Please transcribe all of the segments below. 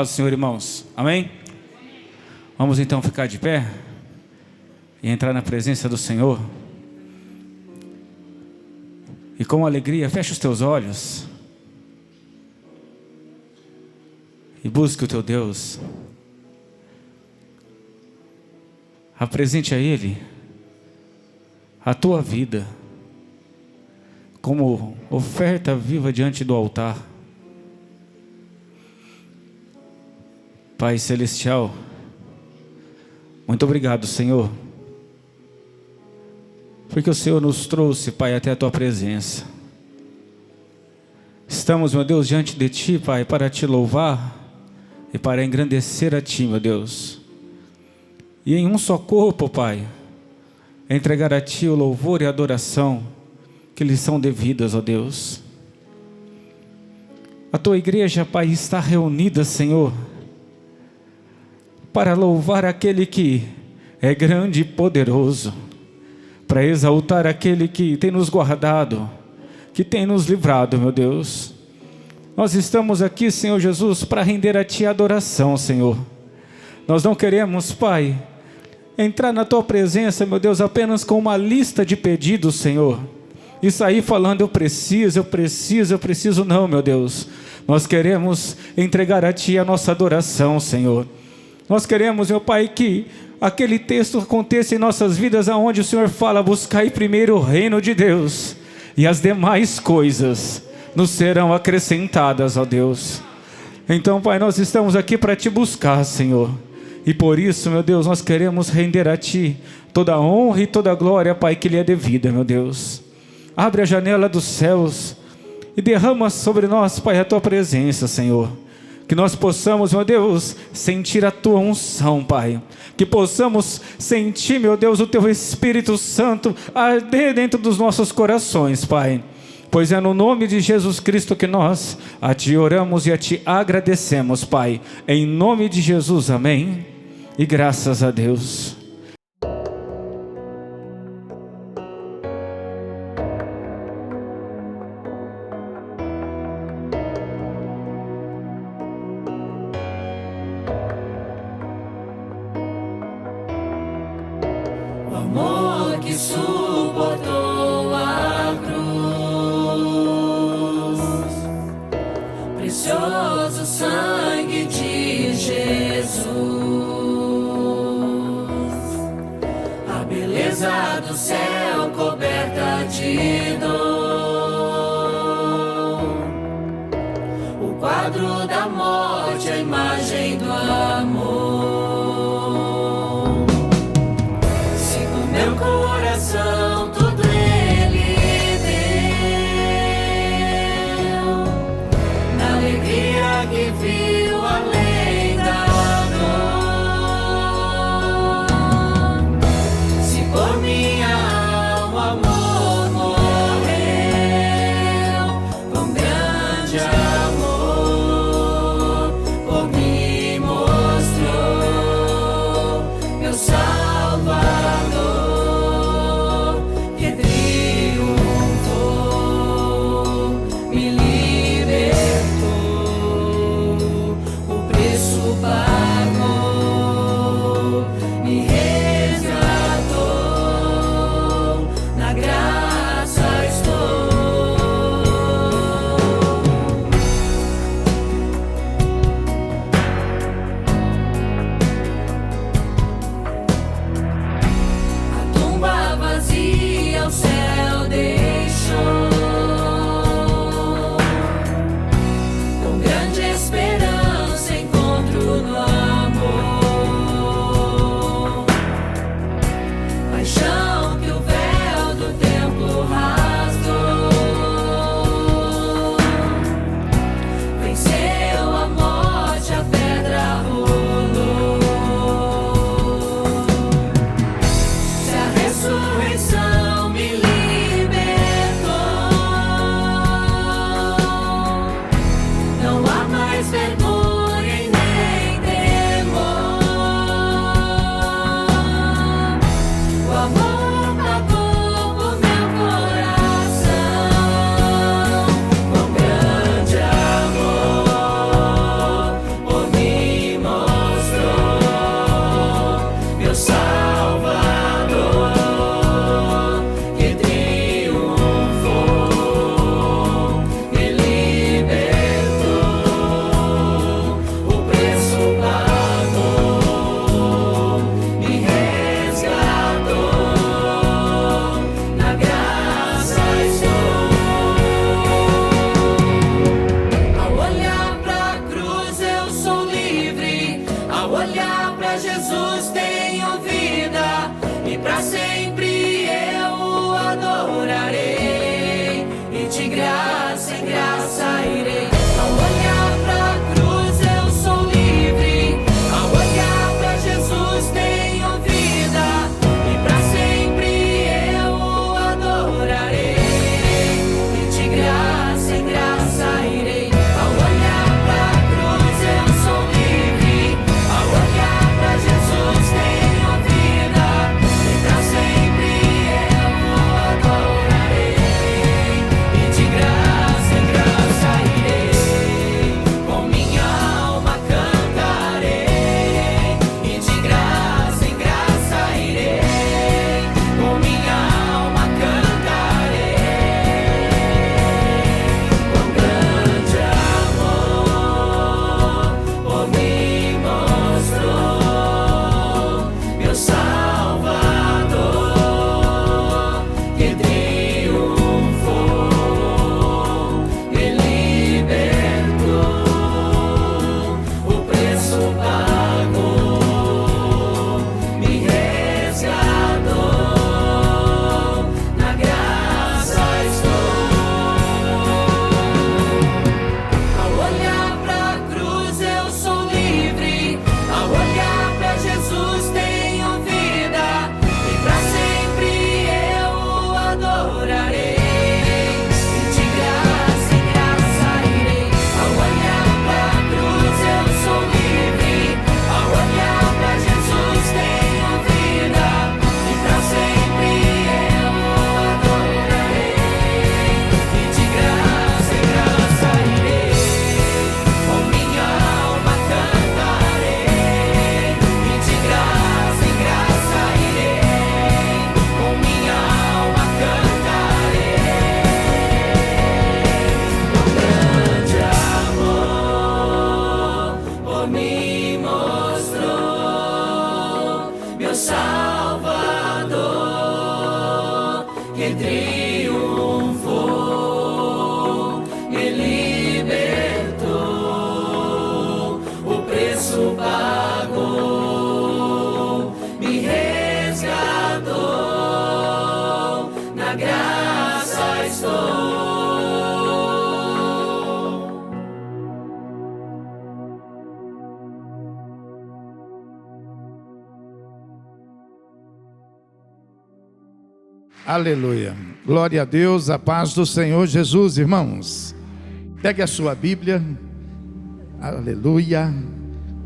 paz do Senhor, irmãos. Amém? Vamos então ficar de pé e entrar na presença do Senhor. E com alegria, feche os teus olhos e busque o teu Deus. Apresente a Ele a tua vida como oferta viva diante do altar. Pai Celestial, muito obrigado, Senhor, porque o Senhor nos trouxe, Pai, até a Tua presença. Estamos, meu Deus, diante de Ti, Pai, para Te louvar e para engrandecer a Ti, meu Deus. E em um só corpo, Pai, entregar a Ti o louvor e a adoração que lhes são devidas, ó Deus. A Tua igreja, Pai, está reunida, Senhor, para louvar aquele que é grande e poderoso, para exaltar aquele que tem nos guardado, que tem nos livrado, meu Deus. Nós estamos aqui, Senhor Jesus, para render a Ti adoração, Senhor. Nós não queremos, Pai, entrar na Tua presença, meu Deus, apenas com uma lista de pedidos, Senhor, e sair falando, eu preciso, não, meu Deus. Nós queremos entregar a Ti a nossa adoração, Senhor. Nós queremos, meu Pai, que aquele texto aconteça em nossas vidas, aonde o Senhor fala, buscai primeiro o reino de Deus, e as demais coisas nos serão acrescentadas, ó Deus. Então, Pai, nós estamos aqui para Te buscar, Senhor, e por isso, meu Deus, nós queremos render a Ti toda a honra e toda a glória, Pai, que lhe é devida, meu Deus. Abre a janela dos céus e derrama sobre nós, Pai, a Tua presença, Senhor. Que nós possamos, meu Deus, sentir a Tua unção, Pai. Que possamos sentir, meu Deus, o Teu Espírito Santo arder dentro dos nossos corações, Pai. Pois é no nome de Jesus Cristo que nós a Ti oramos e a Ti agradecemos, Pai. Em nome de Jesus, amém. E graças a Deus. O amor que suportou a cruz, precioso sangue de Jesus, a beleza do céu coberta de dor, o quadro da morte, a imagem do amor. Meu coração, tudo Ele deu, na alegria que viu além da dor. Se por minha alma amor morreu, com grande amor, por mim mostrou meu Salvador. e pra sempre eu o adorarei, e de graça em graça irei. Ao olhar pra cruz eu sou livre, ao olhar pra Jesus tenho vida, e pra sempre eu o adorarei, e de graça em graça irei. Ao olhar pra cruz eu sou livre, ao olhar pra Jesus tenho vida, e pra sempre eu o adorarei, e de graça em graça irei. Com minha alma cantarei, e de graça em graça irei. Com minha alma cantarei, com grande amor, por me mostrou meu Salvador, que triunfou, me libertou, o preço pagou, me resgatou, na graça estou. Ao olhar pra cruz eu sou livre, ao olhar pra Jesus tenho vida, e pra sempre eu o adorarei, e de graça em graça irei. Ao olhar pra cruz eu sou livre, ao olhar pra Jesus tenho vida, e pra sempre eu o adorarei, e de graça em graça irei. Com minha alma cantarei, e de graça em graça irei. Com minha alma cantarei, com grande amor, por me mostrou meu Salvador, que triunfou, me libertou, o preço pagou, me resgatou, na graça estou. Aleluia. Glória a Deus, a paz do Senhor Jesus, irmãos. Pegue a sua Bíblia. Aleluia.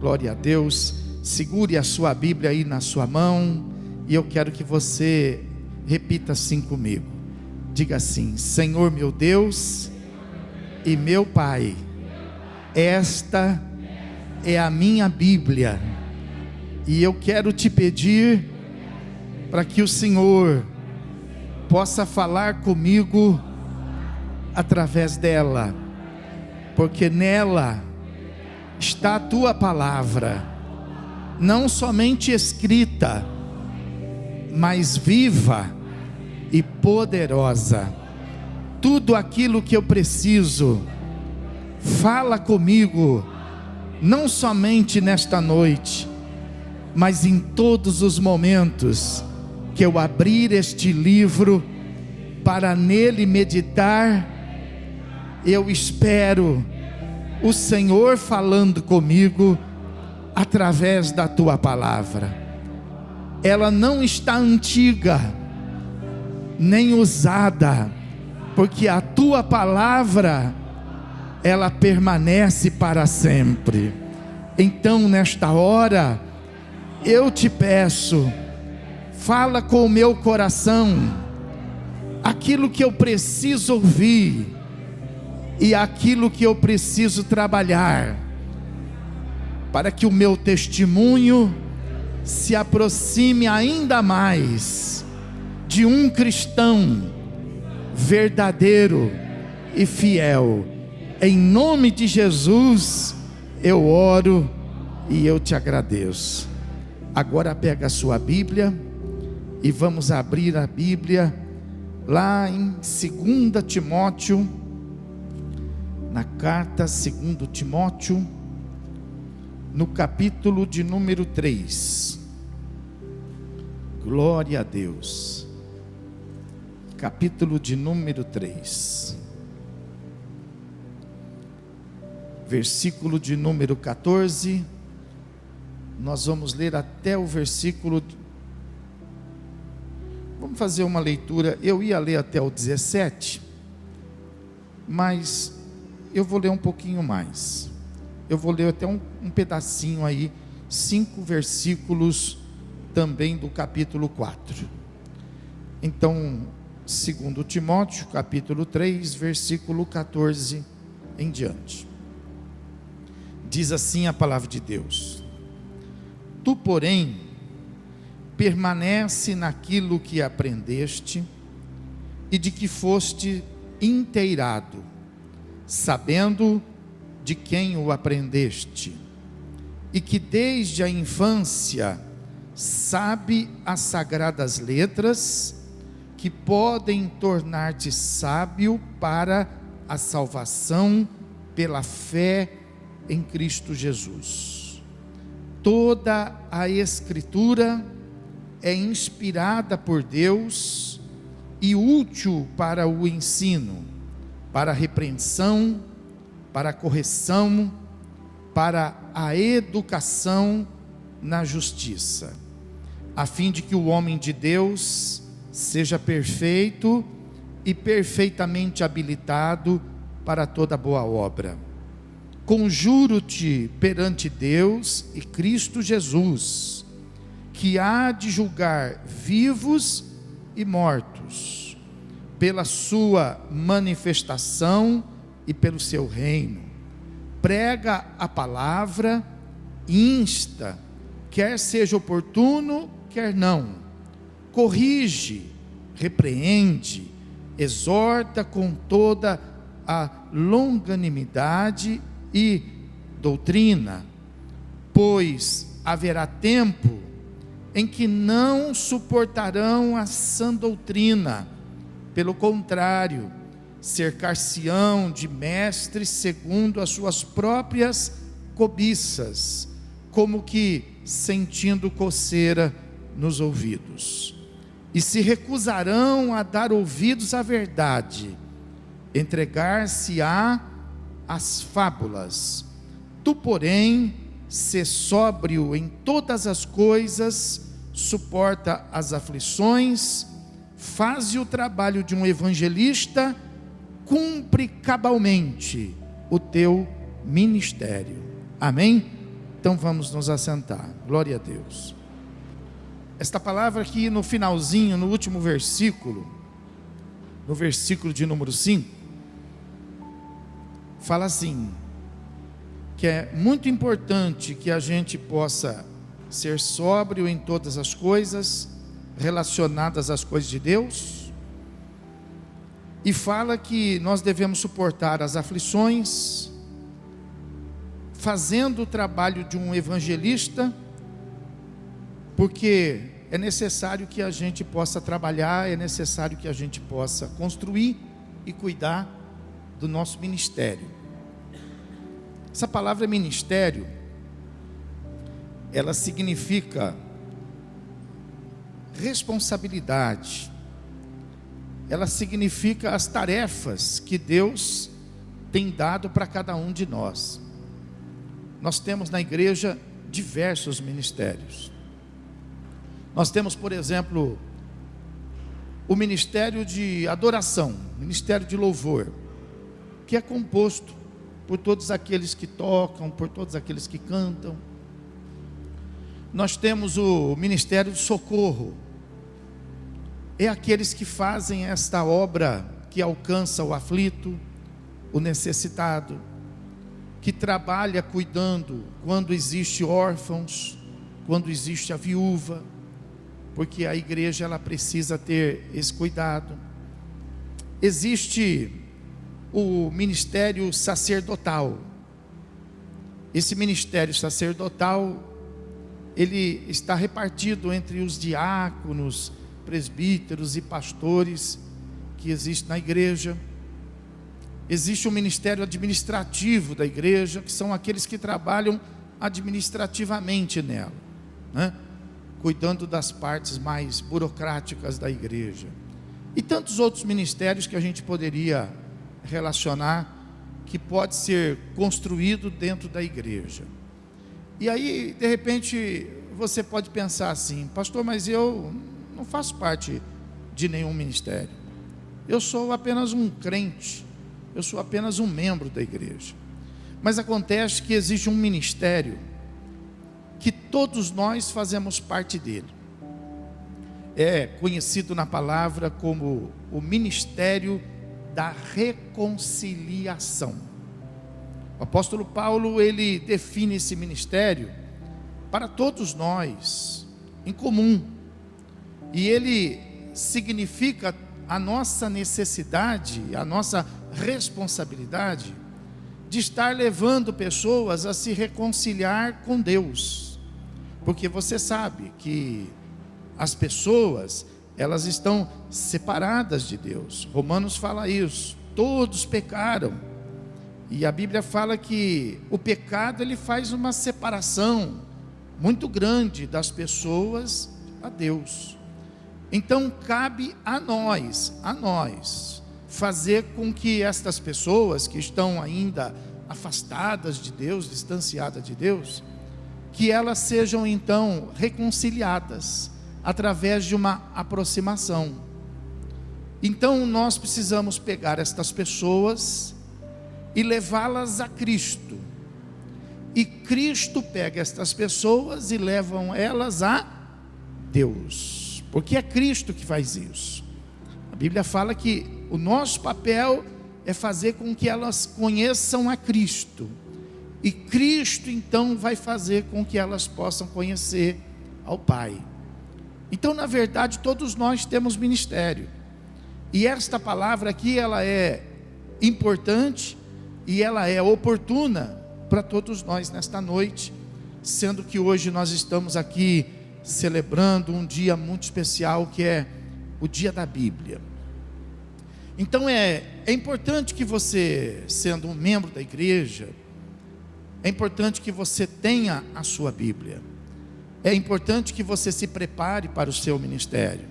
Glória a Deus. Segure a sua Bíblia aí na sua mão, e eu quero que você repita assim comigo. Diga assim: Senhor meu Deus e meu Pai, esta é a minha Bíblia, e eu quero te pedir para que o Senhor possa falar comigo através dela, porque nela está a tua palavra, não somente escrita, mas viva e poderosa. Tudo aquilo que eu preciso, fala comigo, não somente nesta noite, mas em todos os momentos que eu abrir este livro para nele meditar. Eu espero o Senhor falando comigo através da tua palavra. Ela não está antiga, nem usada, porque a tua palavra, ela permanece para sempre. Então nesta hora, eu te peço, fala com o meu coração, aquilo que eu preciso ouvir, e aquilo que eu preciso trabalhar, para que o meu testemunho se aproxime ainda mais de um cristão verdadeiro e fiel. Em nome de Jesus eu oro e eu te agradeço. Agora pega a sua Bíblia e vamos abrir a Bíblia lá em 2 Timóteo, na carta 2 Timóteo, no capítulo de número 3. Glória a Deus. Capítulo de número 3. Versículo de número 14. Nós vamos ler até o versículo. Vamos fazer uma leitura. Eu ia ler até o 17, mas eu vou ler um pouquinho mais. Eu vou ler até um pedacinho aí, 5 versículos também do capítulo 4. Então, 2 Timóteo, capítulo 3, versículo 14 em diante. Diz assim a palavra de Deus: Tu, porém, permanece naquilo que aprendeste e de que foste inteirado, sabendo de quem o aprendeste, e que desde a infância sabe as sagradas letras, que podem tornar-te sábio para a salvação pela fé em Cristo Jesus. Toda a Escritura é inspirada por Deus e útil para o ensino, para a repreensão, para a correção, para a educação na justiça, a fim de que o homem de Deus seja perfeito e perfeitamente habilitado para toda boa obra. Conjuro-te perante Deus e Cristo Jesus, que há de julgar vivos e mortos, pela sua manifestação e pelo seu reino. Prega a palavra, insta, quer seja oportuno, quer não. Corrige, repreende, exorta com toda a longanimidade e doutrina, pois haverá tempo em que não suportarão a sã doutrina, pelo contrário, cercar-se-ão de mestres segundo as suas próprias cobiças, como que sentindo coceira nos ouvidos, e se recusarão a dar ouvidos à verdade, entregar-se-á às fábulas. Tu, porém, sê sóbrio em todas as coisas, suporta as aflições, faze o trabalho de um evangelista, cumpre cabalmente o teu ministério. Amém? Então vamos nos assentar. Glória a Deus. Esta palavra aqui no finalzinho, no último versículo, no versículo de número 5, fala assim, que é muito importante que a gente possa ser sóbrio em todas as coisas relacionadas às coisas de Deus, e fala que nós devemos suportar as aflições, fazendo o trabalho de um evangelista, porque é necessário que a gente possa trabalhar, é necessário que a gente possa construir e cuidar do nosso ministério. Essa palavra ministério, ela significa responsabilidade, ela significa as tarefas que Deus tem dado para cada um de nós. Nós temos na igreja diversos ministérios. Nós temos, por exemplo, o ministério de adoração, ministério de louvor, que é composto por todos aqueles que tocam, por todos aqueles que cantam. Nós temos o ministério de socorro, é aqueles que fazem esta obra que alcança o aflito, o necessitado, que trabalha cuidando quando existe órfãos, quando existe a viúva, porque a igreja ela precisa ter esse cuidado. Existe o ministério sacerdotal. Esse ministério sacerdotal, ele está repartido entre os diáconos, presbíteros e pastores que existem na igreja. Existe o ministério administrativo da igreja, que são aqueles que trabalham administrativamente nela, né? cuidando das partes mais burocráticas da igreja. E tantos outros ministérios que a gente poderia relacionar, que pode ser construído dentro da igreja. E aí, de repente, você pode pensar assim: pastor, mas eu não faço parte de nenhum ministério. Eu sou apenas um crente, eu sou apenas um membro da igreja. Mas acontece que existe um ministério que todos nós fazemos parte dele. É conhecido na palavra como o ministério da reconciliação. O apóstolo Paulo, ele define esse ministério para todos nós, em comum. E ele significa a nossa necessidade, a nossa responsabilidade de estar levando pessoas a se reconciliar com Deus. Porque você sabe que as pessoas, elas estão separadas de Deus. Romanos fala isso. Todos pecaram. E a Bíblia fala que o pecado, ele faz uma separação muito grande das pessoas a Deus. Então cabe a nós fazer com que estas pessoas que estão ainda afastadas de Deus, distanciadas de Deus, que elas sejam então reconciliadas através de uma aproximação. Então nós precisamos pegar estas pessoas e levá-las a Cristo. E Cristo pega estas pessoas e levam elas a Deus. Porque é Cristo que faz isso. A Bíblia fala que o nosso papel é fazer com que elas conheçam a Cristo. E Cristo então vai fazer com que elas possam conhecer ao Pai. Então, na verdade, todos nós temos ministério. E esta palavra aqui, ela é importante e ela é oportuna para todos nós nesta noite, sendo que hoje nós estamos aqui celebrando um dia muito especial, que é o dia da Bíblia. Então é importante que você, sendo um membro da igreja, é importante que você tenha a sua Bíblia. É importante que você se prepare para o seu ministério.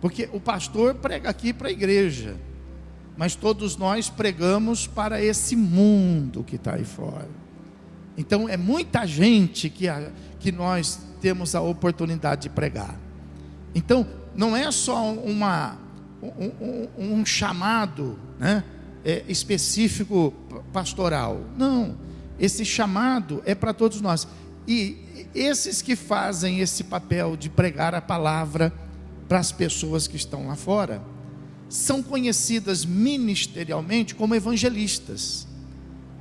Porque o pastor prega aqui para a igreja, mas todos nós pregamos para esse mundo que está aí fora. Então é muita gente que nós temos a oportunidade de pregar. Então não é só um chamado, né, específico pastoral. Não, esse chamado é para todos nós. E esses que fazem esse papel de pregar a palavra para as pessoas que estão lá fora, são conhecidas ministerialmente como evangelistas.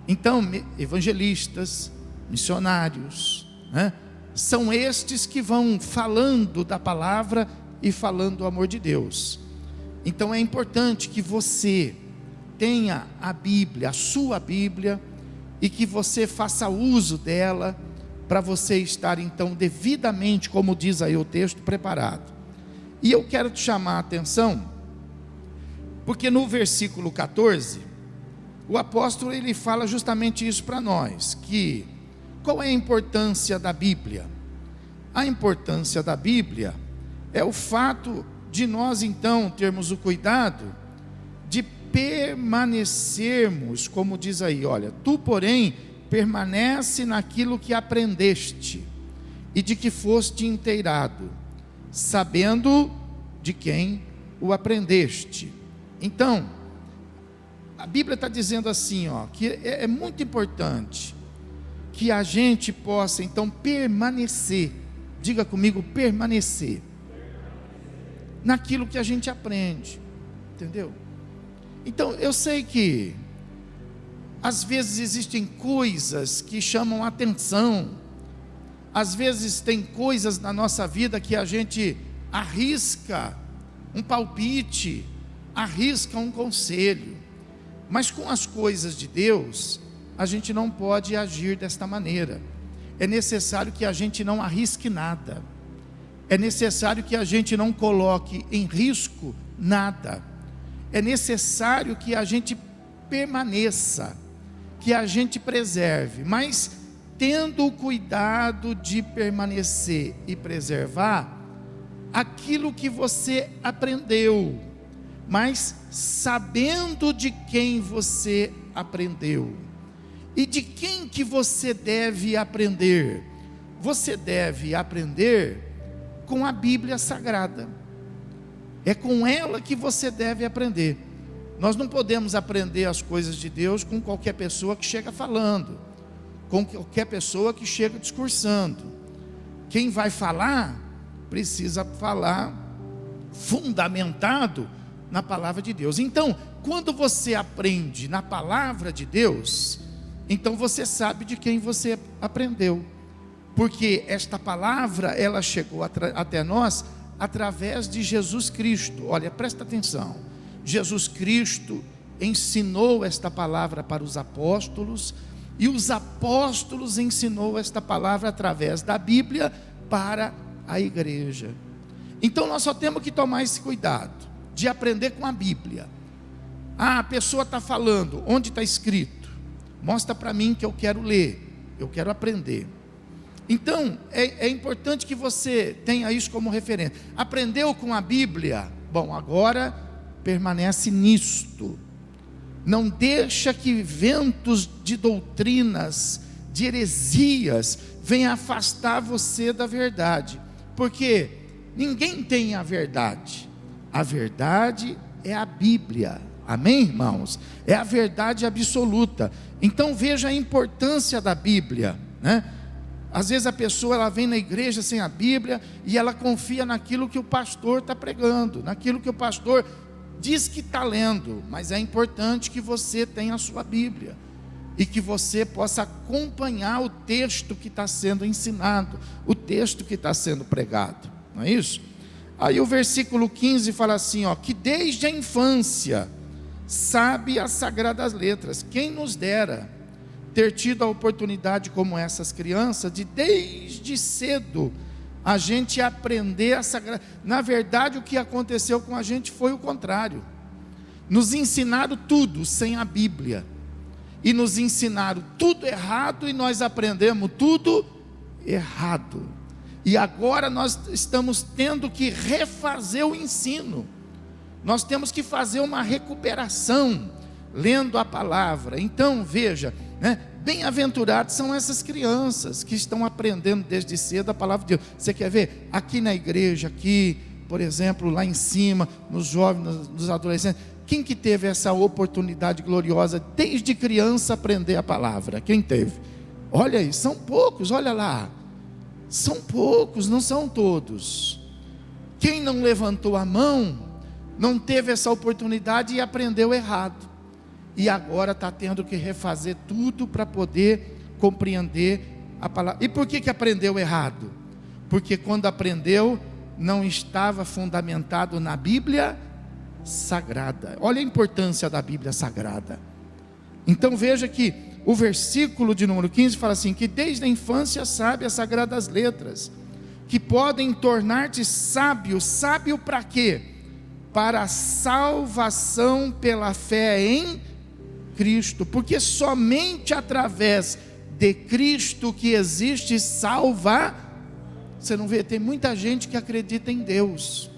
Então, evangelistas, missionários, né, são estes que vão falando da palavra e falando do amor de Deus. Então é importante que você tenha a Bíblia, a sua Bíblia, e que você faça uso dela, para você estar então devidamente, como diz aí o texto, preparado. E eu quero te chamar a atenção, porque no versículo 14, o apóstolo ele fala justamente isso para nós, que qual é a importância da Bíblia? A importância da Bíblia é o fato de nós então termos o cuidado de permanecermos, como diz aí, olha, tu porém permanece naquilo que aprendeste e de que foste inteirado, sabendo de quem o aprendeste. Então, a Bíblia está dizendo assim, ó, que é muito importante que a gente possa então permanecer, diga comigo, permanecer naquilo que a gente aprende, entendeu? Então eu sei que às vezes existem coisas que chamam atenção, às vezes tem coisas na nossa vida que a gente arrisca um palpite, arrisca um conselho, mas com as coisas de Deus a gente não pode agir desta maneira. É necessário que a gente não arrisque nada, é necessário que a gente não coloque em risco nada, é necessário que a gente permaneça, que a gente preserve, mas tendo o cuidado de permanecer e preservar aquilo que você aprendeu, mas sabendo de quem você aprendeu e de quem que você deve aprender. Você deve aprender com a Bíblia Sagrada. É com ela que você deve aprender. Nós não podemos aprender as coisas de Deus com qualquer pessoa que chega falando, com qualquer pessoa que chega discursando. Quem vai falar, precisa falar fundamentado na palavra de Deus. Então, quando você aprende na palavra de Deus, então você sabe de quem você aprendeu, porque esta palavra, ela chegou até nós através de Jesus Cristo. Olha, presta atenção, Jesus Cristo ensinou esta palavra para os apóstolos, e os apóstolos ensinou esta palavra através da Bíblia para a igreja. Então nós só temos que tomar esse cuidado de aprender com a Bíblia. A pessoa está falando, onde está escrito? Mostra para mim que eu quero ler, eu quero aprender. Então é importante que você tenha isso como referência. Aprendeu com a Bíblia? Bom, agora permanece nisto. Não deixa que ventos de doutrinas, de heresias, venham afastar você da verdade, porque ninguém tem a verdade é a Bíblia, amém, irmãos? É a verdade absoluta. Então veja a importância da Bíblia, né? Às vezes a pessoa, ela vem na igreja sem a Bíblia, e ela confia naquilo que o pastor está pregando, naquilo que o pastor diz que está lendo, mas é importante que você tenha a sua Bíblia, e que você possa acompanhar o texto que está sendo ensinado, o texto que está sendo pregado, não é isso? Aí o versículo 15 fala assim, ó, que desde a infância sabe as sagradas letras. Quem nos dera ter tido a oportunidade, como essas crianças, de desde cedo a gente aprender a sagrada. Na verdade, o que aconteceu com a gente foi o contrário. Nos ensinaram tudo sem a Bíblia, e nos ensinaram tudo errado, e nós aprendemos tudo errado. E agora nós estamos tendo que refazer o ensino. Nós temos que fazer uma recuperação, lendo a palavra. Então veja, né? Bem-aventurados são essas crianças que estão aprendendo desde cedo a palavra de Deus. Você quer ver? Aqui na igreja, aqui, por exemplo, lá em cima, nos jovens, nos adolescentes, quem que teve essa oportunidade gloriosa desde criança aprender a palavra? Quem teve? Olha aí, são poucos, olha lá. São poucos, não são todos. Quem não levantou a mão, não teve essa oportunidade e aprendeu errado. E agora está tendo que refazer tudo para poder compreender a palavra. E por que aprendeu errado? Porque quando aprendeu, não estava fundamentado na Bíblia Sagrada. Olha a importância da Bíblia Sagrada. Então veja que o versículo de número 15 fala assim, que desde a infância sabe as sagradas letras, que podem tornar-te sábio. Sábio para quê? Para a salvação pela fé em Cristo, porque somente através de Cristo que existe você não vê, tem muita gente que acredita em Deus,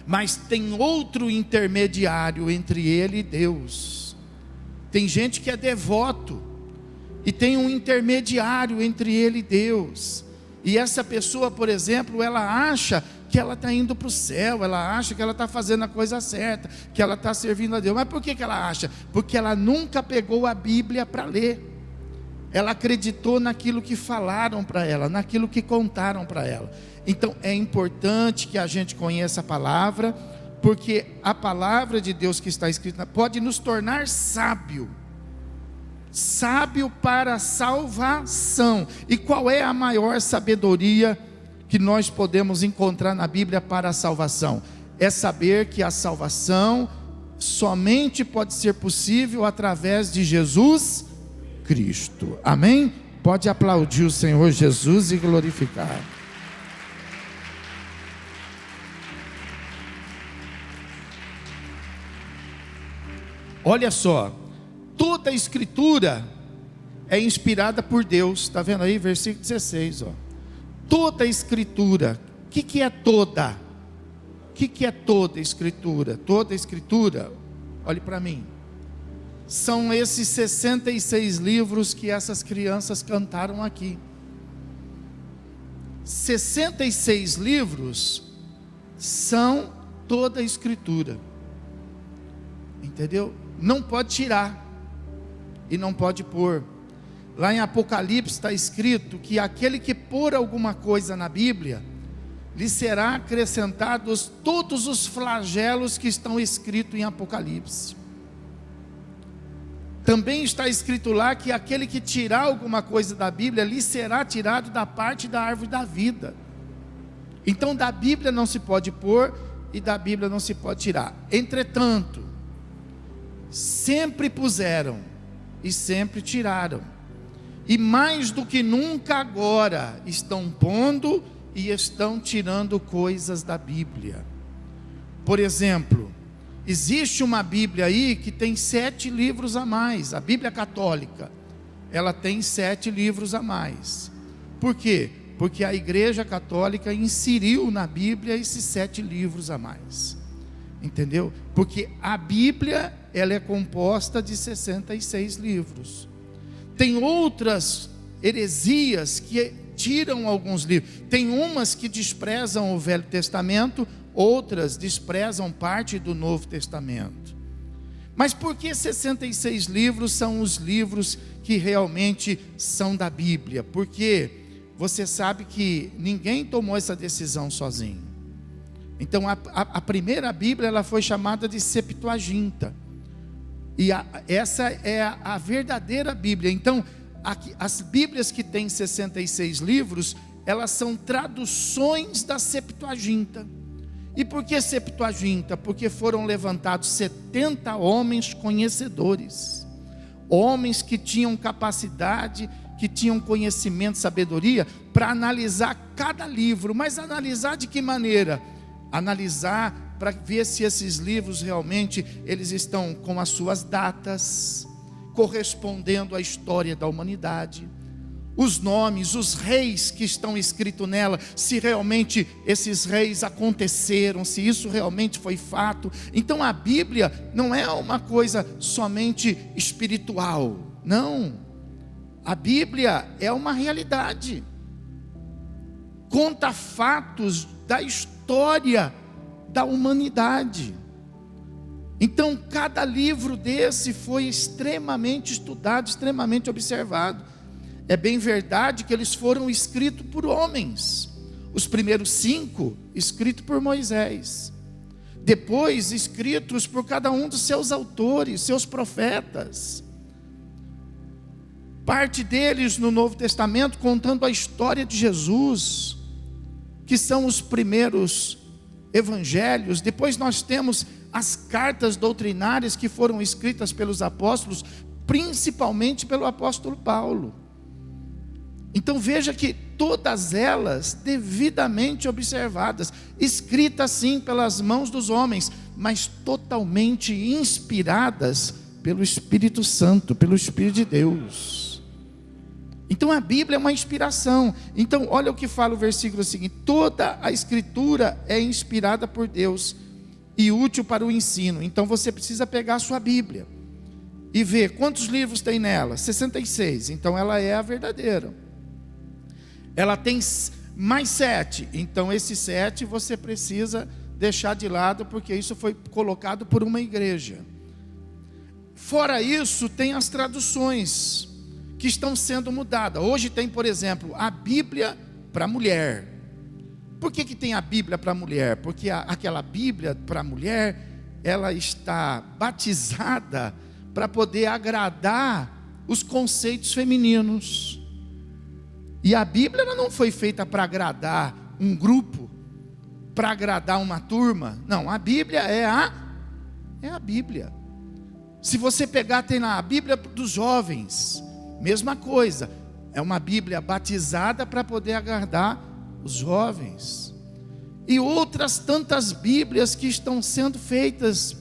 mas tem outro intermediário entre ele e Deus. Tem gente que é devoto e tem um intermediário entre ele e Deus, e essa pessoa, por exemplo, ela acha que ela está indo para o céu, ela acha que ela está fazendo a coisa certa, que ela está servindo a Deus. Mas por que ela acha? Porque ela nunca pegou a Bíblia para ler. Ela acreditou naquilo que falaram para ela, naquilo que contaram para ela. Então é importante que a gente conheça a palavra, porque a palavra de Deus que está escrita pode nos tornar sábio para a salvação. E qual é a maior sabedoria que nós podemos encontrar na Bíblia para a salvação? É saber que a salvação somente pode ser possível através de Jesus Cristo. Amém? Pode aplaudir o Senhor Jesus e glorificar. Olha só, toda a Escritura é inspirada por Deus. Está vendo aí? Versículo 16, ó. Toda a escritura. O que é toda? O que é toda a escritura? Toda a escritura, olhe para mim, são esses 66 livros que essas crianças cantaram aqui. 66 livros são toda a escritura. Entendeu? Não pode tirar e não pode pôr. Lá em Apocalipse está escrito que aquele que pôr alguma coisa na Bíblia, lhe será acrescentados todos os flagelos que estão escritos em Apocalipse. Também está escrito lá que aquele que tirar alguma coisa da Bíblia, lhe será tirado da parte da árvore da vida. Então da Bíblia não se pode pôr e da Bíblia não se pode tirar. Entretanto, sempre puseram e sempre tiraram. E mais do que nunca agora estão pondo e estão tirando coisas da Bíblia. Por exemplo, existe uma Bíblia aí que tem 7 livros a mais. A Bíblia católica, ela tem 7 livros a mais. Por quê? Porque a Igreja Católica inseriu na Bíblia esses 7 livros a mais. Entendeu? Porque a Bíblia, ela é composta de 66 livros. Tem outras heresias que tiram alguns livros. Tem umas que desprezam o Velho Testamento, outras desprezam parte do Novo Testamento. Mas por que 66 livros são os livros que realmente são da Bíblia? Porque você sabe que ninguém tomou essa decisão sozinho. Então a primeira Bíblia, ela foi chamada de Septuaginta. E essa é a verdadeira Bíblia. Então as Bíblias que têm 66 livros, elas são traduções da Septuaginta. E por que Septuaginta? Porque foram levantados 70 homens conhecedores, homens que tinham capacidade, que tinham conhecimento, sabedoria, para analisar cada livro. Mas analisar de que maneira? Analisar para ver se esses livros realmente eles estão com as suas datas, correspondendo à história da humanidade, os nomes, os reis que estão escritos nela, se realmente esses reis aconteceram, se isso realmente foi fato. Então a Bíblia não é uma coisa somente espiritual, não. A Bíblia é uma realidade, conta fatos da história da humanidade. Então cada livro desse foi extremamente estudado, extremamente observado. É bem verdade que eles foram escritos por homens. Os primeiros 5 escritos por Moisés, depois escritos por cada um dos seus autores, seus profetas. Parte deles no Novo Testamento contando a história de Jesus, que são os primeiros evangelhos. Depois nós temos as cartas doutrinárias que foram escritas pelos apóstolos, principalmente pelo apóstolo Paulo. Então veja que todas elas devidamente observadas, escritas sim pelas mãos dos homens, mas totalmente inspiradas pelo Espírito Santo, pelo Espírito de Deus. Então a Bíblia é uma inspiração. Então olha o que fala o versículo seguinte: toda a escritura é inspirada por Deus e útil para o ensino. Então você precisa pegar a sua Bíblia e ver quantos livros tem nela. 66, então ela é a verdadeira. Ela tem mais 7, então esses 7 você precisa deixar de lado, porque isso foi colocado por uma igreja. Fora isso, tem as traduções que estão sendo mudadas. Hoje tem, por exemplo, a Bíblia para mulher. Por que tem a Bíblia para mulher? Porque aquela Bíblia para mulher, ela está batizada para poder agradar os conceitos femininos. E a Bíblia ela não foi feita para agradar um grupo, para agradar uma turma. Não, a Bíblia é a Bíblia. Se você pegar, tem lá a Bíblia dos jovens, mesma coisa. É uma Bíblia batizada para poder agradar os jovens. E outras tantas Bíblias que estão sendo feitas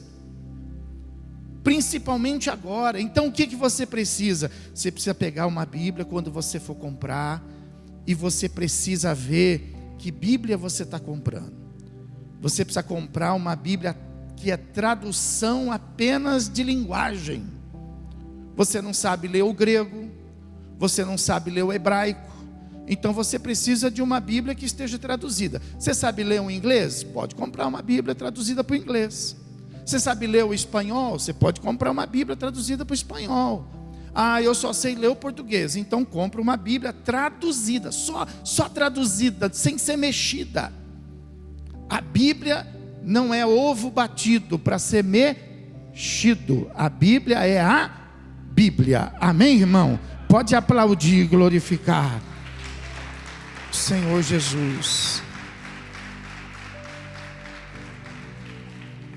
principalmente agora. Então o que você precisa? Você precisa pegar uma Bíblia quando você for comprar, e você precisa ver que Bíblia você está comprando. Você precisa comprar uma Bíblia que é tradução apenas de linguagem. Você não sabe ler o grego, você não sabe ler o hebraico, então você precisa de uma Bíblia que esteja traduzida. Você sabe ler o inglês? Pode comprar uma Bíblia traduzida para o inglês. Você sabe ler o espanhol? Você pode comprar uma Bíblia traduzida para o espanhol. Ah, eu só sei ler o português, então compra uma Bíblia traduzida, só traduzida, sem ser mexida. A Bíblia não é ovo batido para ser mexido. A Bíblia é a Bíblia. Amém, irmão? Pode aplaudir e glorificar o Senhor Jesus.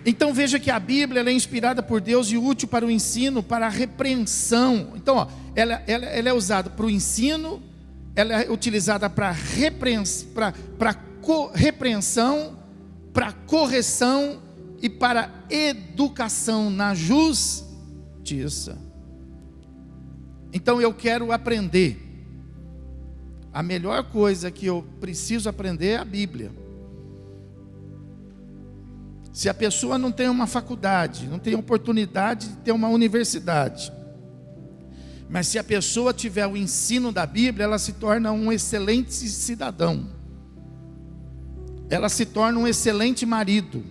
Então veja que a Bíblia ela é inspirada por Deus e útil para o ensino, para a repreensão. Então ela é usada para o ensino, ela é utilizada para repreensão, para correção e para educação na justiça. Então eu quero aprender. A melhor coisa que eu preciso aprender é a Bíblia. Se a pessoa não tem uma faculdade, não tem oportunidade de ter uma universidade, mas se a pessoa tiver o ensino da Bíblia, ela se torna um excelente cidadão. Ela se torna um excelente marido.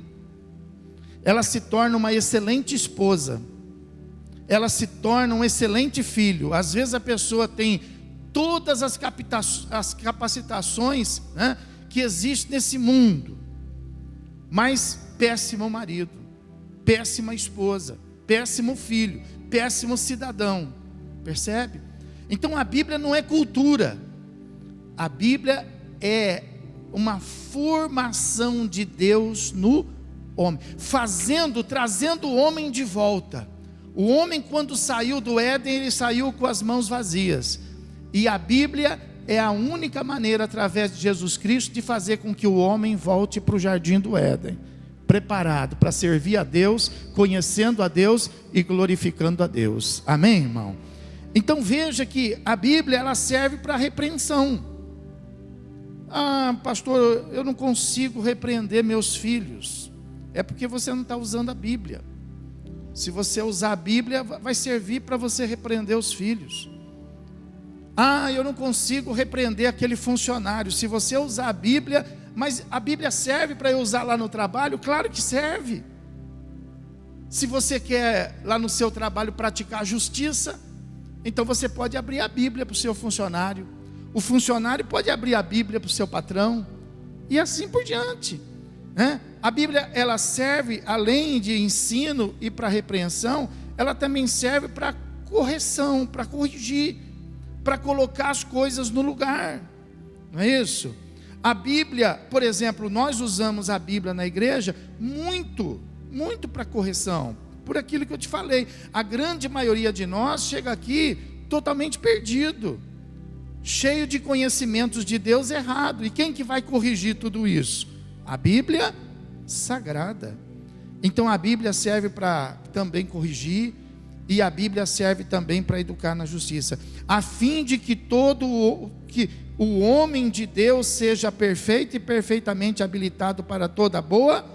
Ela se torna uma excelente esposa. Ela se torna um excelente filho. Às vezes a pessoa tem todas as capacitações, né, que existem nesse mundo, mas péssimo marido, péssima esposa, péssimo filho, péssimo cidadão. Percebe? Então a Bíblia não é cultura. A Bíblia é uma formação de Deus no homem, trazendo o homem de volta. O homem, quando saiu do Éden, ele saiu com as mãos vazias. E a Bíblia é a única maneira, através de Jesus Cristo, de fazer com que o homem volte para o jardim do Éden, preparado para servir a Deus, conhecendo a Deus e glorificando a Deus. Amém, irmão? Então veja que a Bíblia ela serve para repreensão. Ah, pastor, eu não consigo repreender meus filhos. É porque você não está usando a Bíblia. Se você usar a Bíblia, vai servir para você repreender os filhos. Ah, eu não consigo repreender aquele funcionário. Se você usar a Bíblia, mas a Bíblia serve para eu usar lá no trabalho? Claro que serve. Se você quer lá no seu trabalho praticar justiça, então você pode abrir a Bíblia para o seu funcionário. O funcionário pode abrir a Bíblia para o seu patrão. E assim por diante, né? A Bíblia ela serve, além de ensino e para repreensão, ela também serve para correção, para corrigir, para colocar as coisas no lugar. Não é isso? A Bíblia, por exemplo, nós usamos a Bíblia na igreja muito para correção, por aquilo que eu te falei. A grande maioria de nós chega aqui totalmente perdido, cheio de conhecimentos de Deus errado. E quem que vai corrigir tudo isso? A Bíblia Sagrada. Então a Bíblia serve para também corrigir, e a Bíblia serve também para educar na justiça, a fim de que o homem de Deus seja perfeito e perfeitamente habilitado para toda boa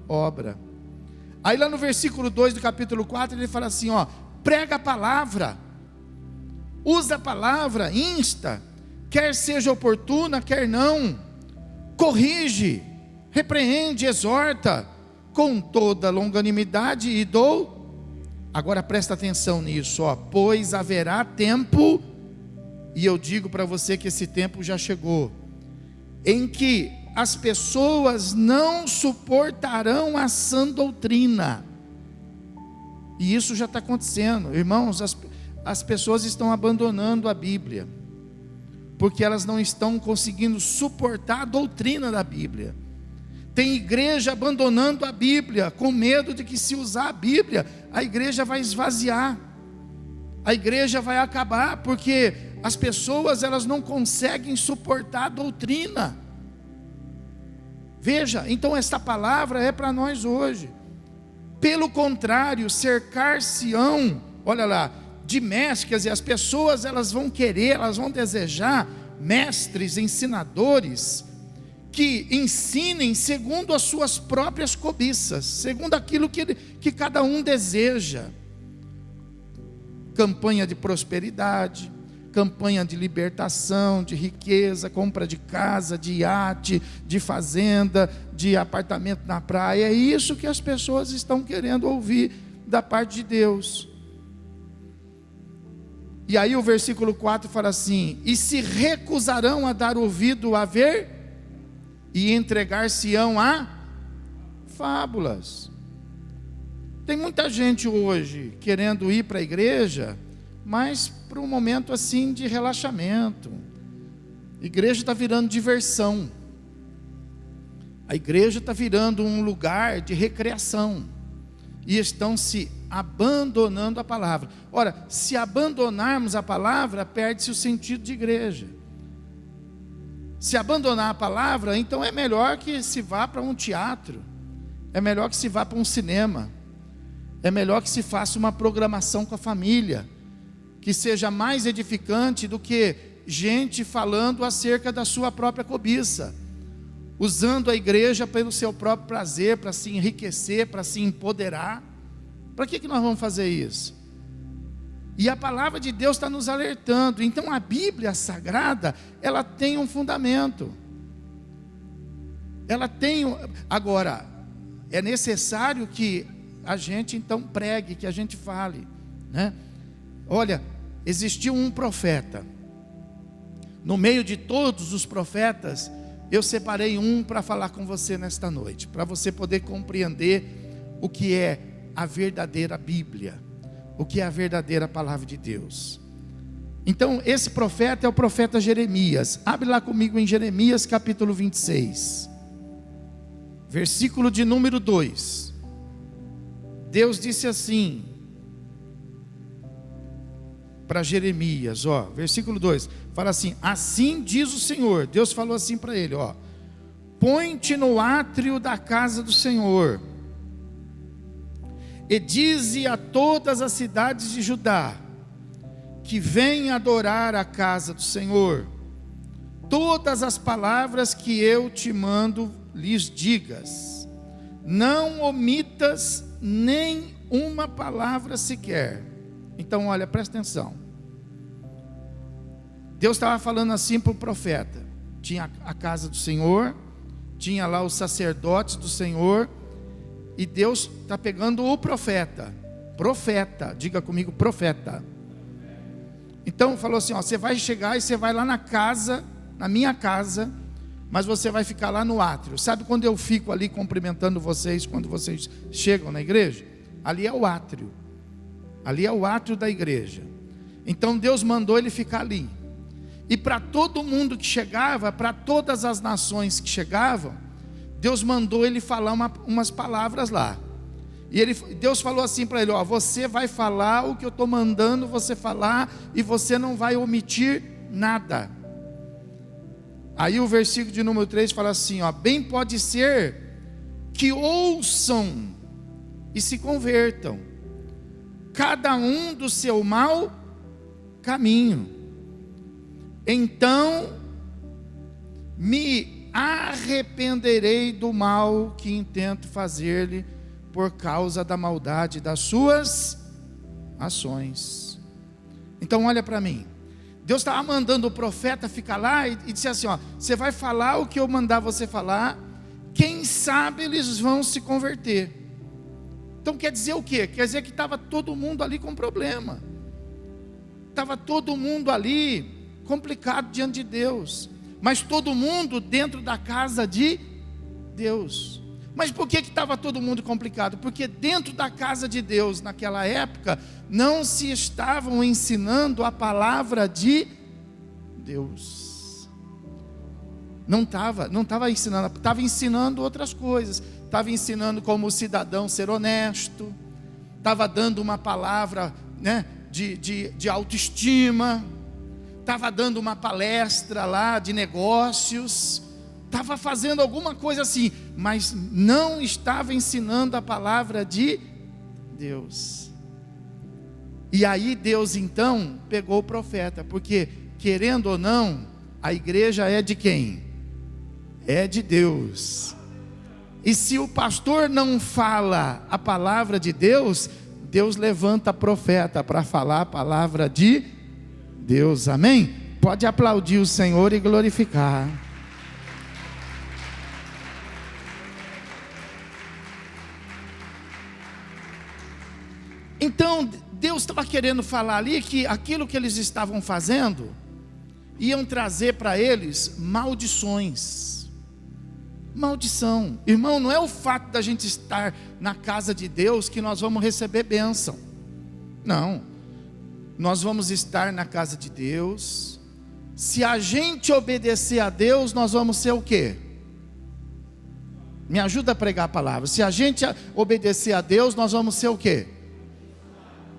obra. Aí lá no versículo 2 do capítulo 4 ele fala assim, prega a palavra, usa a palavra, insta, quer seja oportuna, quer não, corrige, repreende, exorta, com toda longanimidade e agora presta atenção nisso, pois haverá tempo, e eu digo para você que esse tempo já chegou, em que as pessoas não suportarão a sã doutrina. E isso já está acontecendo, irmãos. As pessoas estão abandonando a Bíblia, porque elas não estão conseguindo suportar a doutrina da Bíblia. Tem igreja abandonando a Bíblia, com medo de que, se usar a Bíblia, a igreja vai esvaziar, a igreja vai acabar, porque as pessoas elas não conseguem suportar a doutrina. Veja, então esta palavra é para nós hoje. Pelo contrário, cercar-se-ão, olha lá, de mestres, quer dizer, as pessoas elas vão querer, elas vão desejar mestres, ensinadores, que ensinem segundo as suas próprias cobiças, segundo aquilo que cada um deseja. Campanha de prosperidade, campanha de libertação, de riqueza, compra de casa, de iate, de fazenda, de apartamento na praia. É isso que as pessoas estão querendo ouvir da parte de Deus. E aí o versículo 4 fala assim: e se recusarão a dar ouvido a ver, e entregar-se-ão a fábulas. Tem muita gente hoje querendo ir para a igreja, mas para um momento assim de relaxamento. A igreja está virando diversão. A igreja está virando um lugar de recreação. E estão se abandonando a palavra. Ora, se abandonarmos a palavra, perde-se o sentido de igreja. Se abandonar a palavra, então é melhor que se vá para um teatro, é melhor que se vá para um cinema, é melhor que se faça uma programação com a família, que seja mais edificante do que gente falando acerca da sua própria cobiça, usando a igreja pelo seu próprio prazer, para se enriquecer, para se empoderar. Para que nós vamos fazer isso? E a palavra de Deus está nos alertando. Então a Bíblia Sagrada, ela tem um fundamento. Ela tem. Agora, é necessário que a gente então pregue, que a gente fale, né? Olha, existiu um profeta. No meio de todos os profetas, eu separei um para falar com você nesta noite, para você poder compreender o que é a verdadeira Bíblia, o que é a verdadeira palavra de Deus. Então esse profeta é o profeta Jeremias. Abre lá comigo em Jeremias capítulo 26, versículo de número 2. Deus disse assim para Jeremias, versículo 2, fala assim: assim diz o Senhor. Deus falou assim para ele, põe-te no átrio da casa do Senhor, e dize a todas as cidades de Judá, que venham adorar a casa do Senhor, todas as palavras que eu te mando lhes digas, não omitas nem uma palavra sequer. Então olha, presta atenção. Deus estava falando assim para o profeta. Tinha a casa do Senhor, tinha lá os sacerdotes do Senhor, e Deus está pegando o profeta, diga comigo, profeta. Então falou assim, você vai chegar e você vai lá na casa, na minha casa, mas você vai ficar lá no átrio. Sabe quando eu fico ali cumprimentando vocês, quando vocês chegam na igreja? Ali é o átrio, ali é o átrio da igreja. Então Deus mandou ele ficar ali, e para todo mundo que chegava, para todas as nações que chegavam, Deus mandou ele falar umas palavras lá. E Deus falou assim para ele, você vai falar o que eu estou mandando você falar, e você não vai omitir nada. Aí o versículo de número 3 fala assim, bem pode ser que ouçam e se convertam, cada um do seu mau caminho, então me arrependerei do mal que intento fazer-lhe por causa da maldade das suas ações. Então olha para mim, Deus estava mandando o profeta ficar lá e disse assim, você vai falar o que eu mandar você falar, quem sabe eles vão se converter. Então quer dizer o quê? Quer dizer que estava todo mundo ali com problema, estava todo mundo ali complicado diante de Deus, mas todo mundo dentro da casa de Deus. Mas por que estava todo mundo complicado? Porque dentro da casa de Deus, naquela época, não se estavam ensinando a palavra de Deus. Não estava ensinando, estava ensinando outras coisas. Estava ensinando como o cidadão ser honesto, estava dando uma palavra, de autoestima, estava dando uma palestra lá de negócios, estava fazendo alguma coisa assim, mas não estava ensinando a palavra de Deus. E aí Deus então pegou o profeta, porque querendo ou não, a igreja é de quem? É de Deus. E se o pastor não fala a palavra de Deus, Deus levanta profeta para falar a palavra de Deus, amém? Pode aplaudir o Senhor e glorificar. Então, Deus estava querendo falar ali que aquilo que eles estavam fazendo, iam trazer para eles maldições. Maldição. Irmão, não é o fato da gente estar na casa de Deus que nós vamos receber bênção. Não. Nós vamos estar na casa de Deus. Se a gente obedecer a Deus, nós vamos ser o quê? Me ajuda a pregar a palavra. Se a gente obedecer a Deus, nós vamos ser o quê?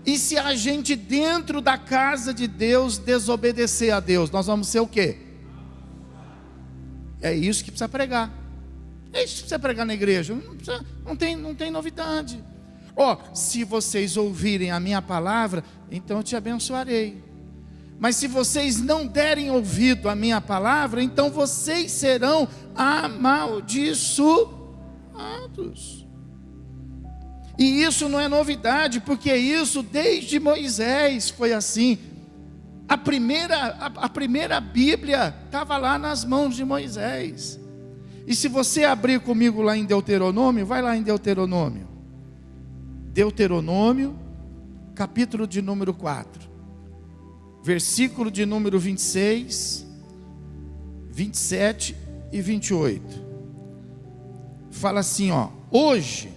E se a gente dentro da casa de Deus desobedecer a Deus, nós vamos ser o quê? É isso que precisa pregar. É isso que precisa pregar na igreja. Não tem novidade. Se vocês ouvirem a minha palavra, então eu te abençoarei. Mas se vocês não derem ouvido à minha palavra, então vocês serão amaldiçoados. E isso não é novidade, porque isso desde Moisés foi assim. A primeira Bíblia estava lá nas mãos de Moisés. E se você abrir comigo lá em Deuteronômio, vai lá em Deuteronômio. Deuteronômio, capítulo de número 4. Versículo de número 26, 27 e 28. Fala assim, hoje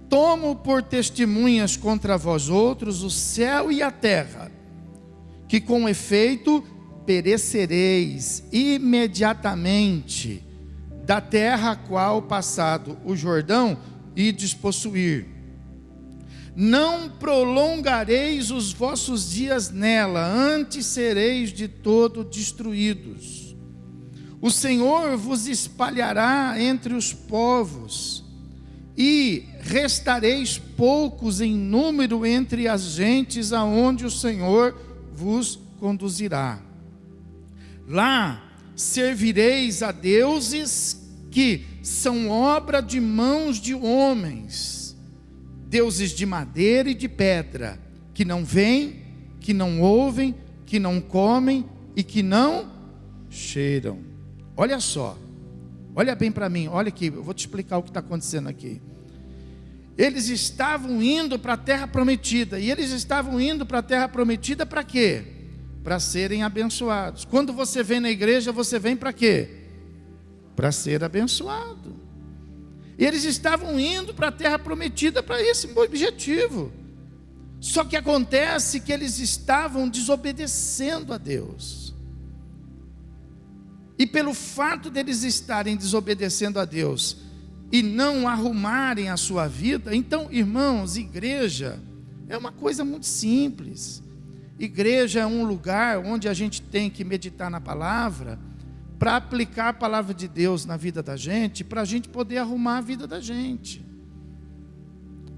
tomo por testemunhas contra vós outros o céu e a terra, que com efeito perecereis imediatamente da terra a qual passado o Jordão ides possuir. Não prolongareis os vossos dias nela, antes sereis de todo destruídos. O Senhor vos espalhará entre os povos, e restareis poucos em número entre as gentes aonde o Senhor vos conduzirá. Lá servireis a deuses que são obra de mãos de homens, deuses de madeira e de pedra, que não veem, que não ouvem, que não comem e que não cheiram. Olha só, olha bem para mim, olha aqui, eu vou te explicar o que está acontecendo aqui. Eles estavam indo para a terra prometida, e eles estavam indo para a terra prometida para quê? Para serem abençoados. Quando você vem na igreja, você vem para quê? Para ser abençoado. E eles estavam indo para a terra prometida para esse objetivo. Só que acontece que eles estavam desobedecendo a Deus. E pelo fato deles estarem desobedecendo a Deus e não arrumarem a sua vida, então, irmãos, igreja é uma coisa muito simples. Igreja é um lugar onde a gente tem que meditar na palavra, para aplicar a palavra de Deus na vida da gente, para a gente poder arrumar a vida da gente.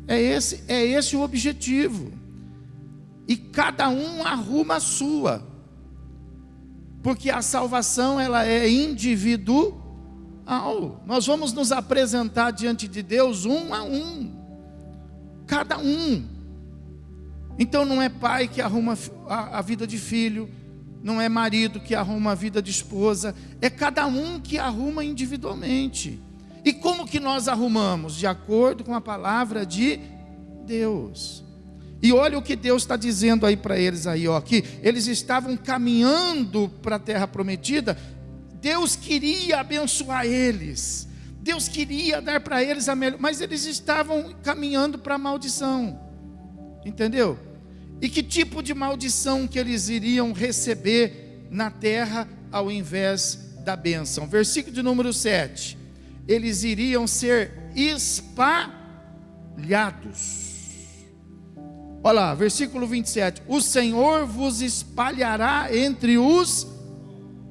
É esse o objetivo. E cada um arruma a sua, porque a salvação ela é individual. Nós vamos nos apresentar diante de Deus um a um, cada um. Então não é pai que arruma a vida de filho, não é marido que arruma a vida de esposa, é cada um que arruma individualmente. E como que nós arrumamos? De acordo com a palavra de Deus. E olha o que Deus está dizendo aí para eles aí, que eles estavam caminhando para a terra prometida. Deus queria abençoar eles, Deus queria dar para eles a melhor, mas eles estavam caminhando para a maldição, entendeu? E que tipo de maldição que eles iriam receber na terra ao invés da bênção? Versículo de número 7, eles iriam ser espalhados. Olha lá, versículo 27, o Senhor vos espalhará entre os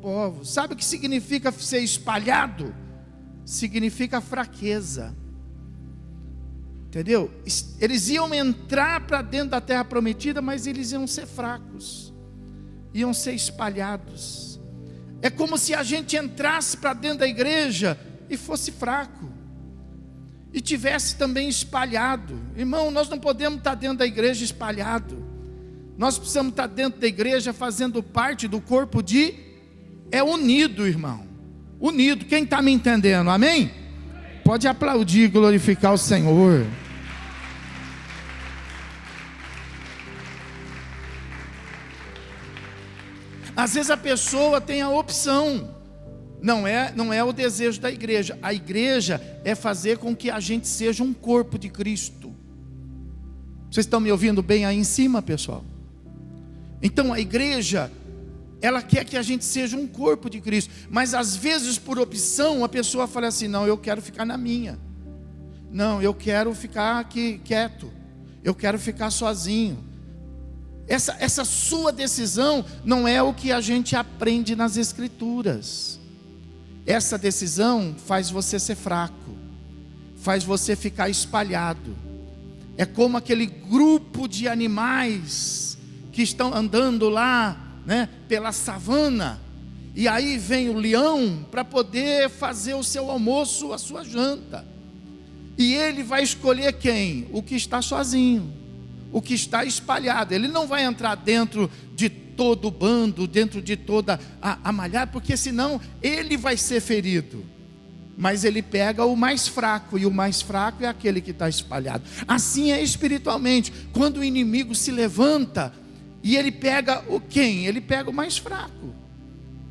povos. Sabe o que significa ser espalhado? Significa fraqueza. Entendeu? Eles iam entrar para dentro da terra prometida, mas eles iam ser fracos, iam ser espalhados. É como se a gente entrasse para dentro da igreja e fosse fraco, e tivesse também espalhado. Irmão, nós não podemos estar dentro da igreja espalhado. Nós precisamos estar dentro da igreja fazendo parte do corpo unido, irmão. Unido. Quem está me entendendo? Amém? Pode aplaudir e glorificar o Senhor. Às vezes a pessoa tem a opção. Não é o desejo da igreja. A igreja é fazer com que a gente seja um corpo de Cristo. Vocês estão me ouvindo bem aí em cima, pessoal? Então a igreja, ela quer que a gente seja um corpo de Cristo. Mas às vezes por opção a pessoa fala assim: não, eu quero ficar na minha. Não, eu quero ficar aqui quieto. Eu quero ficar sozinho. Essa sua decisão não é o que a gente aprende nas Escrituras. Essa decisão faz você ser fraco, faz você ficar espalhado. É como aquele grupo de animais que estão andando lá, né, pela savana, e aí vem o leão para poder fazer o seu almoço, a sua janta, e ele vai escolher quem? O que está sozinho, o que está espalhado. Ele não vai entrar dentro de todo o bando, dentro de toda a malhada, porque senão ele vai ser ferido. Mas ele pega o mais fraco, e o mais fraco é aquele que está espalhado. Assim é espiritualmente. Quando o inimigo se levanta, e ele pega o quem? Ele pega o mais fraco.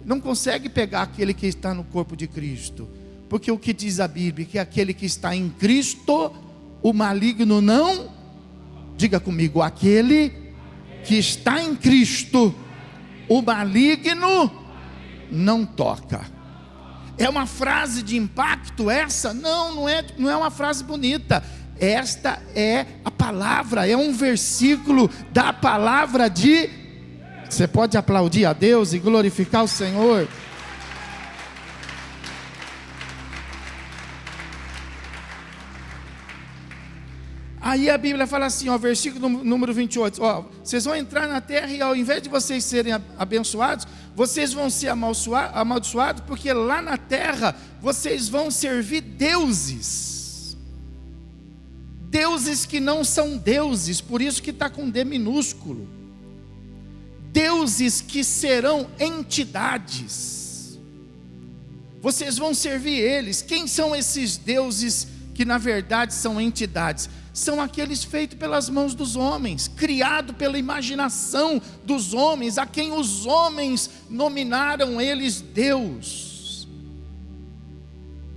Não consegue pegar aquele que está no corpo de Cristo, porque o que diz a Bíblia? Que aquele que está em Cristo, o maligno não... Diga comigo: aquele que está em Cristo, o maligno não toca. É uma frase de impacto essa? Não é uma frase bonita. Esta é a palavra, é um versículo da palavra de... Você pode aplaudir a Deus e glorificar o Senhor? Aí a Bíblia fala assim, ó, versículo número 28, ó, vocês vão entrar na terra e ao invés de vocês serem abençoados, vocês vão ser amaldiçoados, porque lá na terra vocês vão servir deuses. Deuses que não são deuses, por isso que está com D minúsculo. Deuses que serão entidades. Vocês vão servir eles. Quem são esses deuses que na verdade são entidades? São aqueles feitos pelas mãos dos homens, criados pela imaginação dos homens, a quem os homens nominaram eles Deus.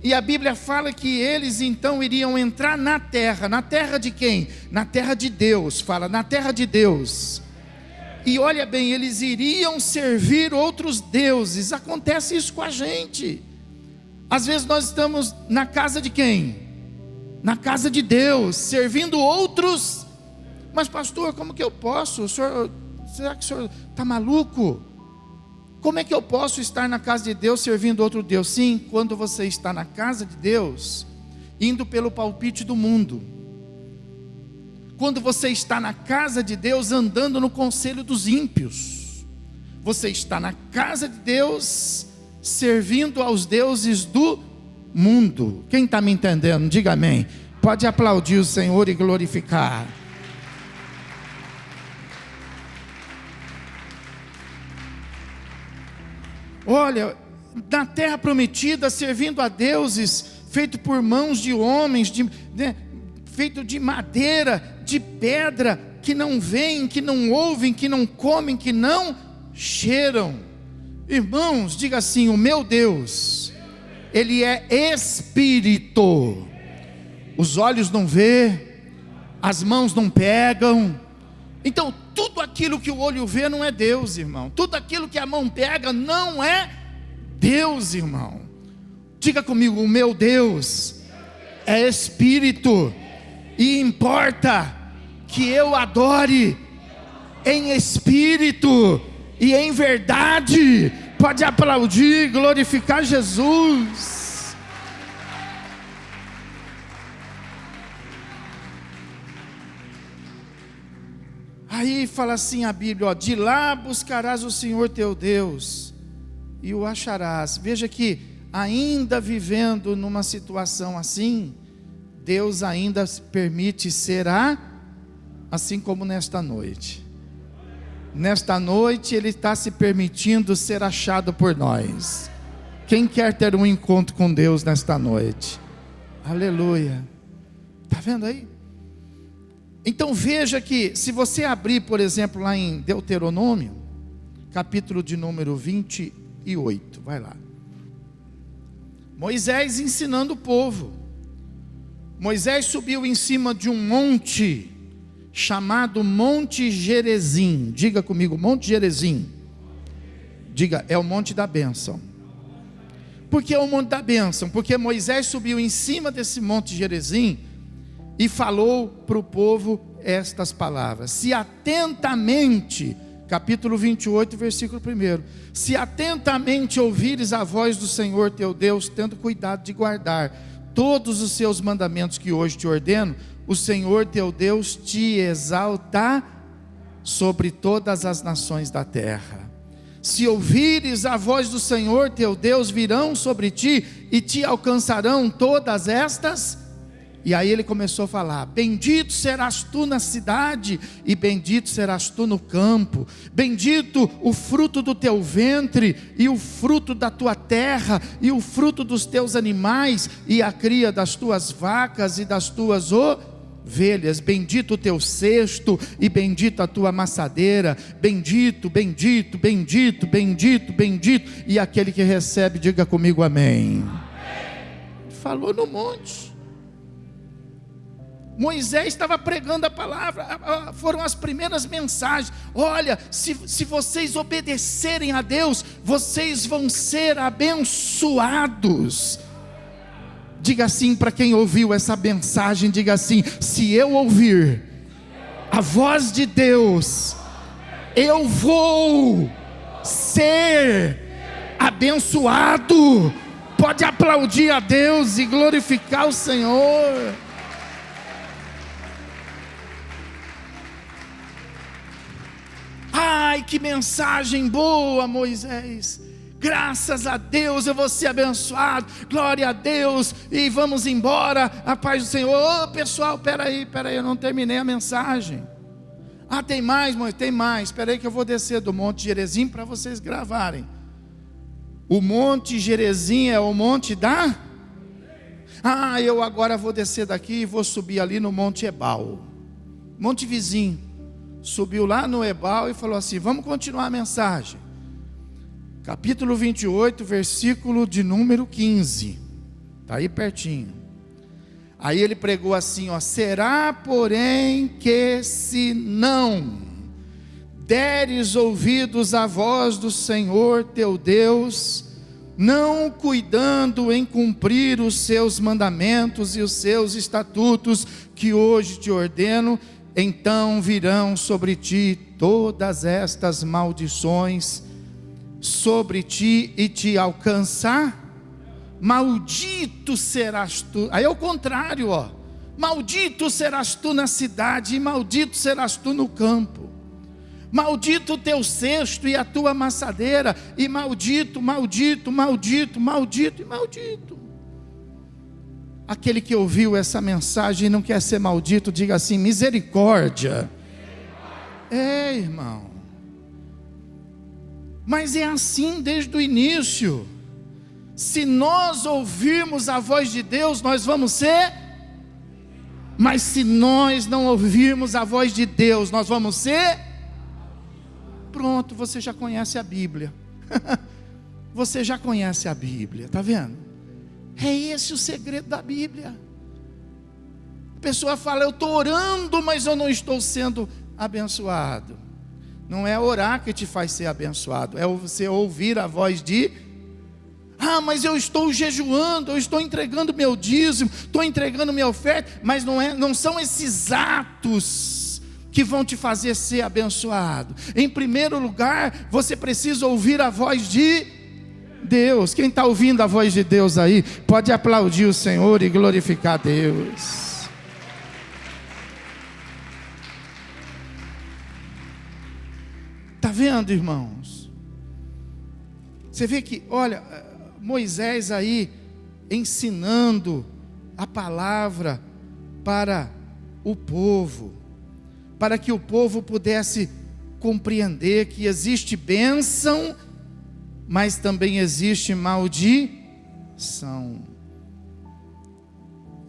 E a Bíblia fala que eles então iriam entrar na terra de quem? Na terra de Deus, fala, na terra de Deus. E olha bem, eles iriam servir outros deuses. Acontece isso com a gente. Às vezes nós estamos na casa de quem? Na casa de Deus, servindo outros. Mas pastor, como que eu posso? Será que o senhor está maluco? Como é que eu posso estar na casa de Deus servindo outro Deus? Sim, quando você está na casa de Deus, indo pelo palpite do mundo. Quando você está na casa de Deus, andando no conselho dos ímpios. Você está na casa de Deus, servindo aos deuses do mundo. Quem está me entendendo? Diga amém. Pode aplaudir o Senhor e glorificar. Olha, na terra prometida, servindo a deuses feito por mãos de homens, feito de madeira, de pedra, que não veem, que não ouvem, que não comem, que não cheiram. Irmãos, diga assim: o meu Deus, Ele é Espírito. Os olhos não vê, as mãos não pegam. Então tudo aquilo que o olho vê não é Deus, irmão. Tudo aquilo que a mão pega não é Deus, irmão. Diga comigo: o meu Deus é Espírito, e importa que eu adore em espírito e em verdade, Pode aplaudir, glorificar Jesus. Aí fala assim a Bíblia, ó, de lá buscarás o Senhor teu Deus e o acharás. Veja que ainda vivendo numa situação assim, Deus ainda permite ser assim como nesta noite. Nesta noite Ele está se permitindo ser achado por nós. Quem quer ter um encontro com Deus nesta noite? Aleluia. Está vendo aí? Então veja que, se você abrir, por exemplo, lá em Deuteronômio, capítulo de número 28, vai lá. Moisés ensinando o povo. Moisés subiu em cima de um monte, chamado Monte Gerizim. Diga comigo, Monte Gerizim. Diga, é o monte da bênção. Por que é o monte da bênção? Porque Moisés subiu em cima desse Monte Gerizim e falou para o povo estas palavras. Se atentamente, capítulo 28, versículo 1. Se atentamente ouvires a voz do Senhor teu Deus, tendo cuidado de guardar todos os seus mandamentos que hoje te ordeno, o Senhor teu Deus te exalta sobre todas as nações da terra. Se ouvires a voz do Senhor teu Deus, virão sobre ti e te alcançarão todas estas. E aí ele começou a falar: bendito serás tu na cidade, e bendito serás tu no campo, bendito o fruto do teu ventre, e o fruto da tua terra, e o fruto dos teus animais, e a cria das tuas vacas e das tuas ovelhas, bendito o teu cesto, e bendita a tua amassadeira, bendito, bendito, bendito, bendito, bendito, e aquele que recebe, diga comigo amém. Falou no monte. Moisés estava pregando a palavra, foram as primeiras mensagens. Olha, se vocês obedecerem a Deus, vocês vão ser abençoados. Diga assim para quem ouviu essa mensagem, diga assim: se eu ouvir a voz de Deus, eu vou ser abençoado. Pode aplaudir a Deus e glorificar o Senhor. Ai, que mensagem boa, Moisés. Graças a Deus eu vou ser abençoado. Glória a Deus. E vamos embora. A paz do Senhor. Ô pessoal, peraí, eu não terminei a mensagem. Ah, tem mais, Moisés? Tem mais. Espera aí que eu vou descer do Monte Gerizim para vocês gravarem. O Monte Gerizim é o monte da... Ah, eu agora vou descer daqui e vou subir ali no Monte Ebal. Monte vizinho. Subiu lá no Ebal e falou assim: vamos continuar a mensagem. Capítulo 28, versículo de número 15. Está aí pertinho. Aí ele pregou assim, ó: será porém que se não deres ouvidos à voz do Senhor teu Deus, não cuidando em cumprir os seus mandamentos e os seus estatutos que hoje te ordeno, então virão sobre ti todas estas maldições sobre ti e te alcançar. Maldito serás tu. Aí é o contrário, ó. Maldito serás tu na cidade e maldito serás tu no campo. Maldito o teu cesto e a tua amassadeira, e maldito, maldito, maldito, maldito e maldito. Aquele que ouviu essa mensagem e não quer ser maldito, diga assim: misericórdia. É, irmão. Mas é assim desde o início. Se nós ouvirmos a voz de Deus, nós vamos ser. Mas se nós não ouvirmos a voz de Deus, nós vamos ser. Pronto, você já conhece a Bíblia. Você já conhece a Bíblia, está vendo? É esse o segredo da Bíblia. A pessoa fala: eu estou orando, mas eu não estou sendo abençoado. Não é orar que te faz ser abençoado, é você ouvir a voz de... Ah, mas eu estou jejuando, eu estou entregando meu dízimo, estou entregando minha oferta, mas não são esses atos que vão te fazer ser abençoado. Em primeiro lugar, você precisa ouvir a voz de Deus. Quem está ouvindo a voz de Deus aí, pode aplaudir o Senhor e glorificar a Deus. Está vendo, irmãos? Você vê que, olha, Moisés aí ensinando a palavra para o povo, para que o povo pudesse compreender que existe bênção, mas também existe maldição.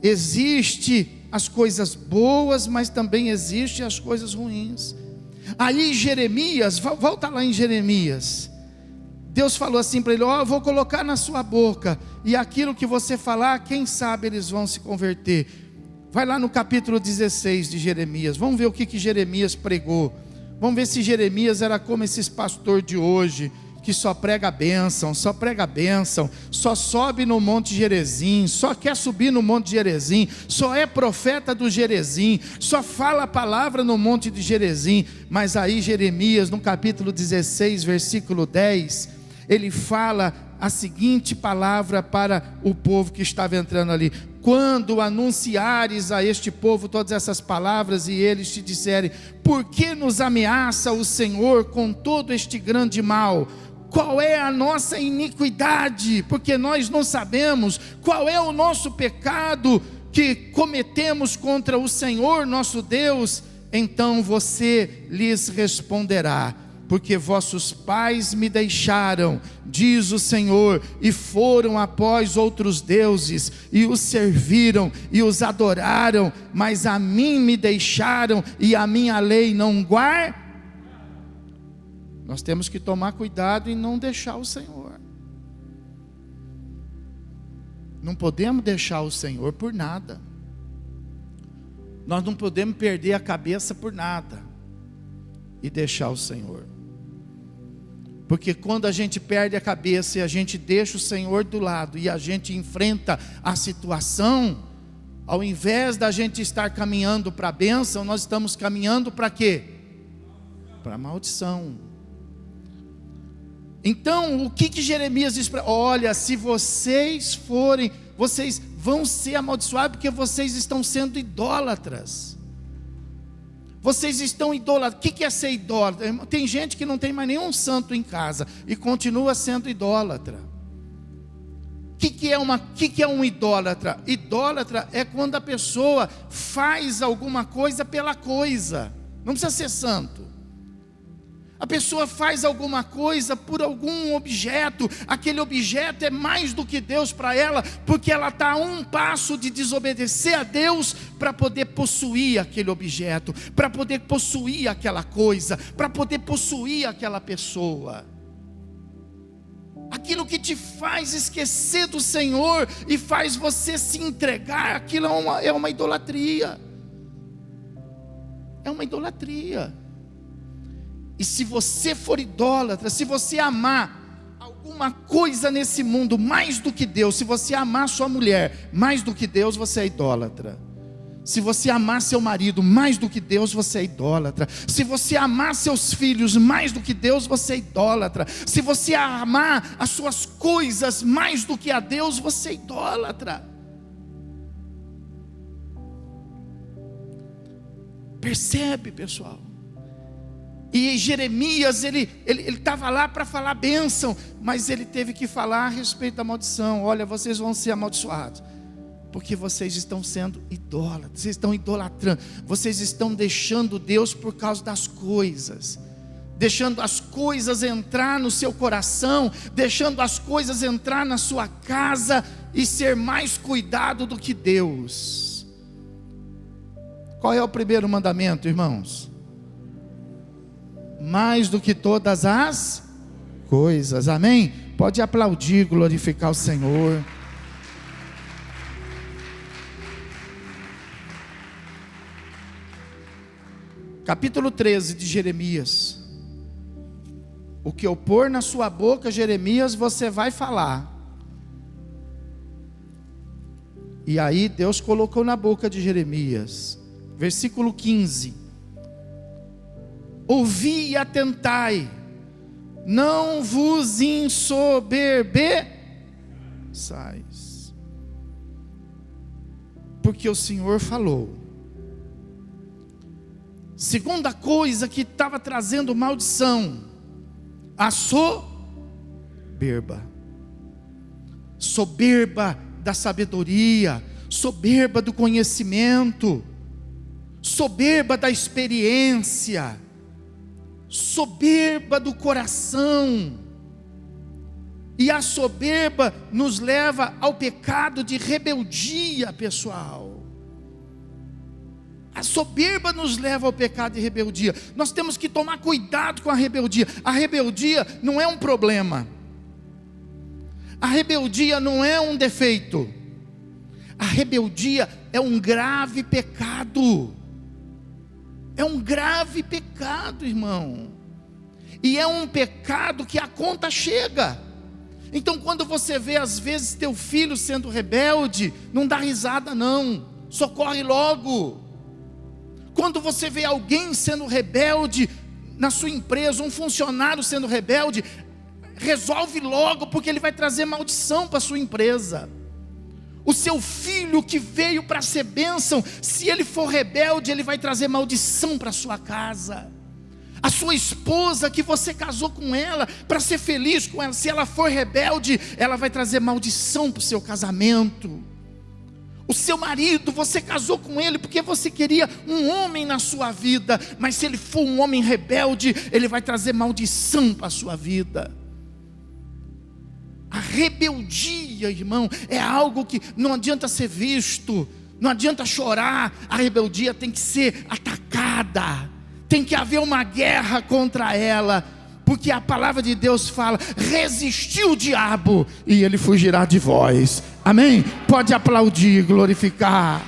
Existe as coisas boas, mas também existe as coisas ruins. Aí Jeremias, volta lá em Jeremias, Deus falou assim para ele: ó, eu vou colocar na sua boca, e aquilo que você falar, quem sabe eles vão se converter. Vai lá no capítulo 16 de Jeremias, vamos ver o que Jeremias pregou. Vamos ver se Jeremias era como esses pastores de hoje, que só prega bênção, só sobe no Monte Gerezim, só quer subir no Monte Gerezim, só é profeta do Gerezim, só fala a palavra no Monte de Gerezim. Mas aí Jeremias, no capítulo 16, versículo 10, ele fala a seguinte palavra para o povo que estava entrando ali: quando anunciares a este povo todas essas palavras, e eles te disserem: por que nos ameaça o Senhor com todo este grande mal? Qual é a nossa iniquidade? Porque nós não sabemos qual é o nosso pecado que cometemos contra o Senhor nosso Deus. Então você lhes responderá: porque vossos pais me deixaram, diz o Senhor, e foram após outros deuses, e os serviram, e os adoraram, mas a mim me deixaram, e a minha lei não guardaram. Nós temos que tomar cuidado em não deixar o Senhor. Não podemos deixar o Senhor por nada. Nós não podemos perder a cabeça por nada e deixar o Senhor. Porque quando a gente perde a cabeça e a gente deixa o Senhor do lado e a gente enfrenta a situação, ao invés da gente estar caminhando para a bênção, nós estamos caminhando para quê? Para a maldição. Então, o que Jeremias diz para... olha, se vocês forem, vocês vão ser amaldiçoados, porque vocês estão sendo idólatras. Vocês estão idólatras. O que é ser idólatra? Tem gente que não tem mais nenhum santo em casa e continua sendo idólatra. O que é um idólatra? Idólatra é quando a pessoa faz alguma coisa pela coisa. Não precisa ser santo. A pessoa faz alguma coisa por algum objeto. Aquele objeto é mais do que Deus para ela, porque ela está a um passo de desobedecer a Deus para poder possuir aquele objeto, para poder possuir aquela coisa, para poder possuir aquela pessoa. Aquilo que te faz esquecer do Senhor e faz você se entregar, aquilo é uma idolatria. É uma idolatria. E se você for idólatra, se você amar alguma coisa nesse mundo mais do que Deus, se você amar sua mulher mais do que Deus, você é idólatra. Se você amar seu marido mais do que Deus, você é idólatra. Se você amar seus filhos mais do que Deus, você é idólatra. Se você amar as suas coisas mais do que a Deus, você é idólatra. Percebe, pessoal? E Jeremias, ele estava lá para falar bênção, mas ele teve que falar a respeito da maldição. Olha, vocês vão ser amaldiçoados, porque vocês estão sendo idólatras, vocês estão idolatrando, vocês estão deixando Deus por causa das coisas, deixando as coisas entrar no seu coração, deixando as coisas entrar na sua casa e ser mais cuidado do que Deus. Qual é o primeiro mandamento, irmãos? Mais do que todas as coisas, amém? Pode aplaudir, glorificar o Senhor. Capítulo 13 de Jeremias. O que eu pôr na sua boca, Jeremias, você vai falar. E aí Deus colocou na boca de Jeremias, versículo 15: ouvi e atentai, não vos ensoberbeçais, porque o Senhor falou. Segunda coisa que estava trazendo maldição, a soberba. Soberba da sabedoria, soberba do conhecimento, soberba da experiência, soberba do coração. E a soberba nos leva ao pecado de rebeldia, pessoal. A soberba nos leva ao pecado de rebeldia. Nós temos que tomar cuidado com a rebeldia. A rebeldia não é um problema. A rebeldia não é um defeito. A rebeldia é um grave pecado. É um grave pecado, irmão. E é um pecado que a conta chega. Então quando você vê às vezes teu filho sendo rebelde, não dá risada não, socorre logo. Quando você vê alguém sendo rebelde na sua empresa, um funcionário sendo rebelde, resolve logo, porque ele vai trazer maldição para a sua empresa. O seu filho que veio para ser bênção, se ele for rebelde, ele vai trazer maldição para a sua casa. A sua esposa que você casou com ela, para ser feliz com ela, se ela for rebelde, ela vai trazer maldição para o seu casamento. O seu marido, você casou com ele porque você queria um homem na sua vida, mas se ele for um homem rebelde, ele vai trazer maldição para a sua vida. A rebeldia, irmão, é algo que não adianta ser visto, não adianta chorar. A rebeldia tem que ser atacada, tem que haver uma guerra contra ela, porque a palavra de Deus fala: resisti o diabo e ele fugirá de vós. Amém? Pode aplaudir, glorificar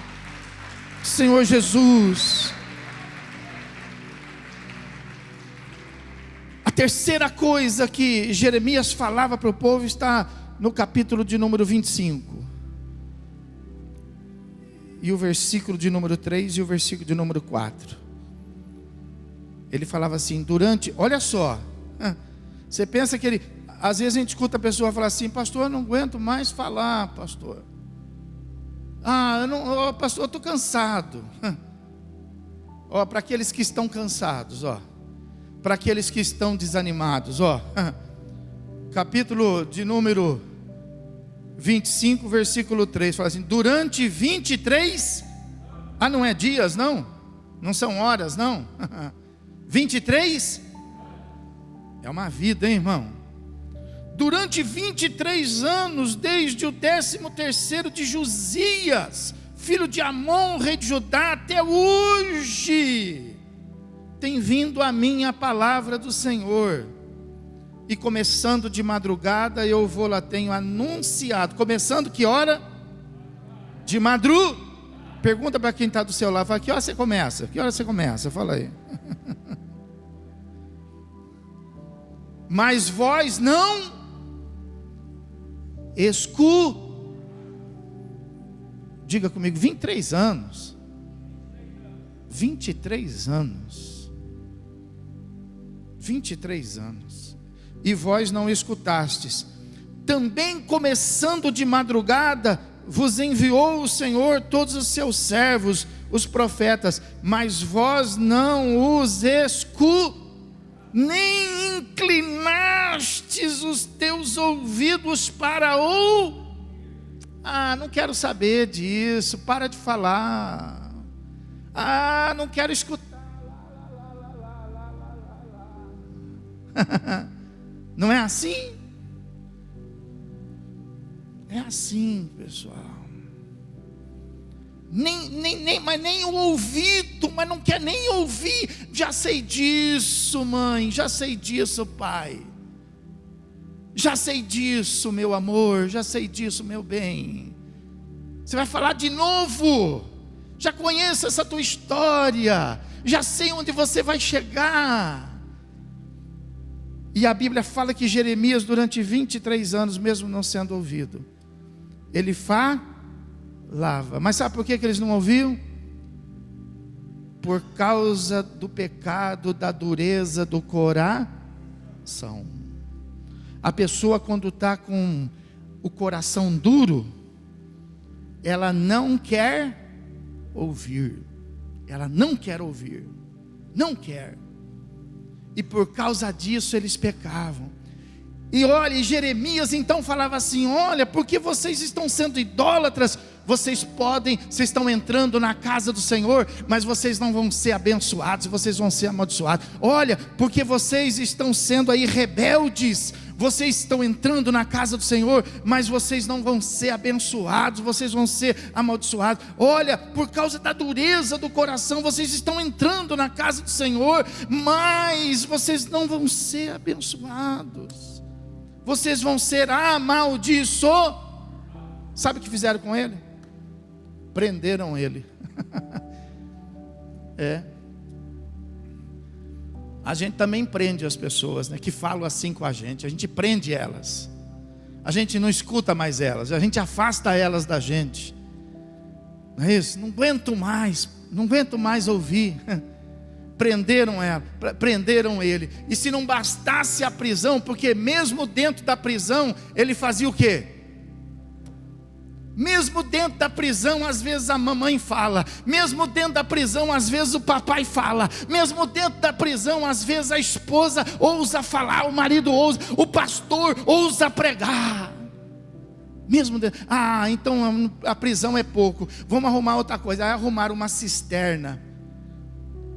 Senhor Jesus. A terceira coisa que Jeremias falava para o povo está no capítulo de número 25 e o versículo de número 3 e o versículo de número 4. Ele falava assim, olha só, você pensa que ele, às vezes a gente escuta a pessoa falar assim: pastor, eu não aguento mais falar, pastor. Pastor, eu estou cansado. Para aqueles que estão cansados, para aqueles que estão desanimados, capítulo de número 25, versículo 3, fala assim: durante 23, não é dias não? Não são horas não? 23 é uma vida, hein, irmão? Durante 23 anos, desde o 13º de Josias, filho de Amon, rei de Judá, até hoje, tem vindo a mim a palavra do Senhor. E começando de madrugada, eu vou-la tenho anunciado. Começando que hora? De madrugada. Pergunta para quem está do seu lado, fala: que hora você começa? Que hora você começa? Fala aí. Mas vós não diga comigo, 23 anos. 23 anos. 23 anos. E vós não escutastes. Também começando de madrugada, vos enviou o Senhor todos os seus servos, os profetas, mas vós não os nem inclinastes os teus ouvidos para não quero saber disso, para de falar. Não quero escutar. Não é assim? É assim, pessoal. Nem o ouvido, mas não quer nem ouvir. Já sei disso, mãe, já sei disso, pai. Já sei disso, meu amor, já sei disso, meu bem. Você vai falar de novo? Já conheço essa tua história, já sei onde você vai chegar. E a Bíblia fala que Jeremias, durante 23 anos, mesmo não sendo ouvido, ele falava. Mas sabe por que eles não ouviam? por causa do pecado, da dureza do coração. A pessoa, quando está com o coração duro, ela não quer ouvir. Ela não quer ouvir. Não quer. E por causa disso eles pecavam. E olha, Jeremias então falava assim: olha, porque vocês estão sendo idólatras, vocês estão entrando na casa do Senhor, mas vocês não vão ser abençoados, vocês vão ser amaldiçoados. Olha, porque vocês estão sendo aí rebeldes, vocês estão entrando na casa do Senhor, mas vocês não vão ser abençoados, vocês vão ser amaldiçoados. Olha, por causa da dureza do coração, vocês estão entrando na casa do Senhor, mas vocês não vão ser abençoados, vocês vão ser amaldiçoados. Sabe o que fizeram com ele? Prenderam ele. A gente também prende as pessoas, né, que falam assim com a gente prende elas, a gente não escuta mais elas, a gente afasta elas da gente, não é isso? Não aguento mais ouvir. Prenderam ela, prenderam ele, e se não bastasse a prisão, porque mesmo dentro da prisão, ele fazia o quê? Mesmo dentro da prisão, às vezes a mamãe fala. Mesmo dentro da prisão, às vezes o papai fala. Mesmo dentro da prisão, às vezes a esposa ousa falar, o marido ousa, o pastor ousa pregar. Mesmo dentro, então a prisão é pouco, vamos arrumar outra coisa. Aí arrumaram uma cisterna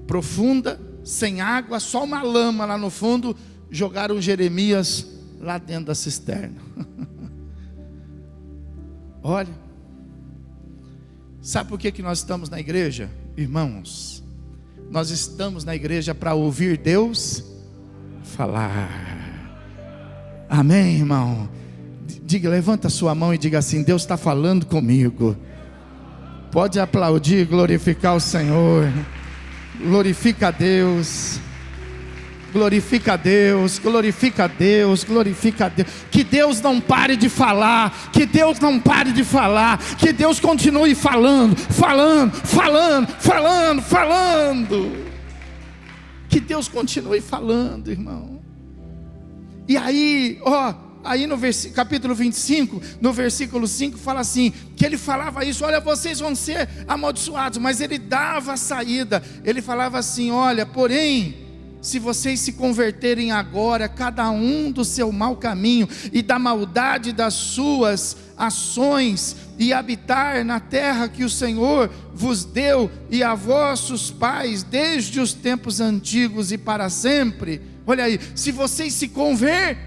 profunda, sem água, só uma lama lá no fundo. Jogaram Jeremias lá dentro da cisterna. Olha, sabe por que nós estamos na igreja? Irmãos, nós estamos na igreja para ouvir Deus falar. Amém, irmão? Diga, levanta a sua mão e diga assim: Deus está falando comigo. Pode aplaudir, glorificar o Senhor. Glorifica a Deus. Glorifica a Deus, glorifica a Deus, glorifica a Deus. Que Deus não pare de falar, que Deus não pare de falar, que Deus continue falando, falando. Que Deus continue falando, irmão. E aí, aí no capítulo 25, no versículo 5, fala assim, que ele falava isso: olha, vocês vão ser amaldiçoados, mas ele dava a saída. Ele falava assim: olha, porém, se vocês se converterem agora, cada um do seu mau caminho e da maldade das suas ações, e habitar na terra que o Senhor vos deu e a vossos pais desde os tempos antigos e para sempre. Olha aí, se vocês se converterem,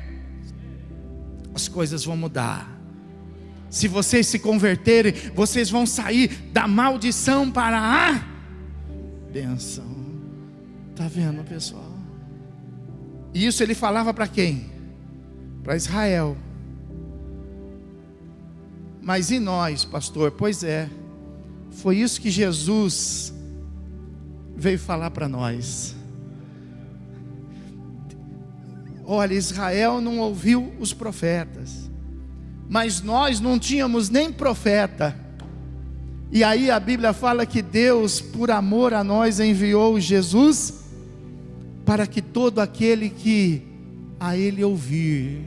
as coisas vão mudar. Se vocês se converterem, vocês vão sair da maldição para a bênção. Está vendo, pessoal? E isso ele falava para quem? Para Israel. Mas e nós, pastor? Pois é, foi isso que Jesus veio falar para nós. Olha, Israel não ouviu os profetas, mas nós não tínhamos nem profeta. E aí a Bíblia fala que Deus, por amor a nós, enviou Jesus, para que todo aquele que a Ele ouvir,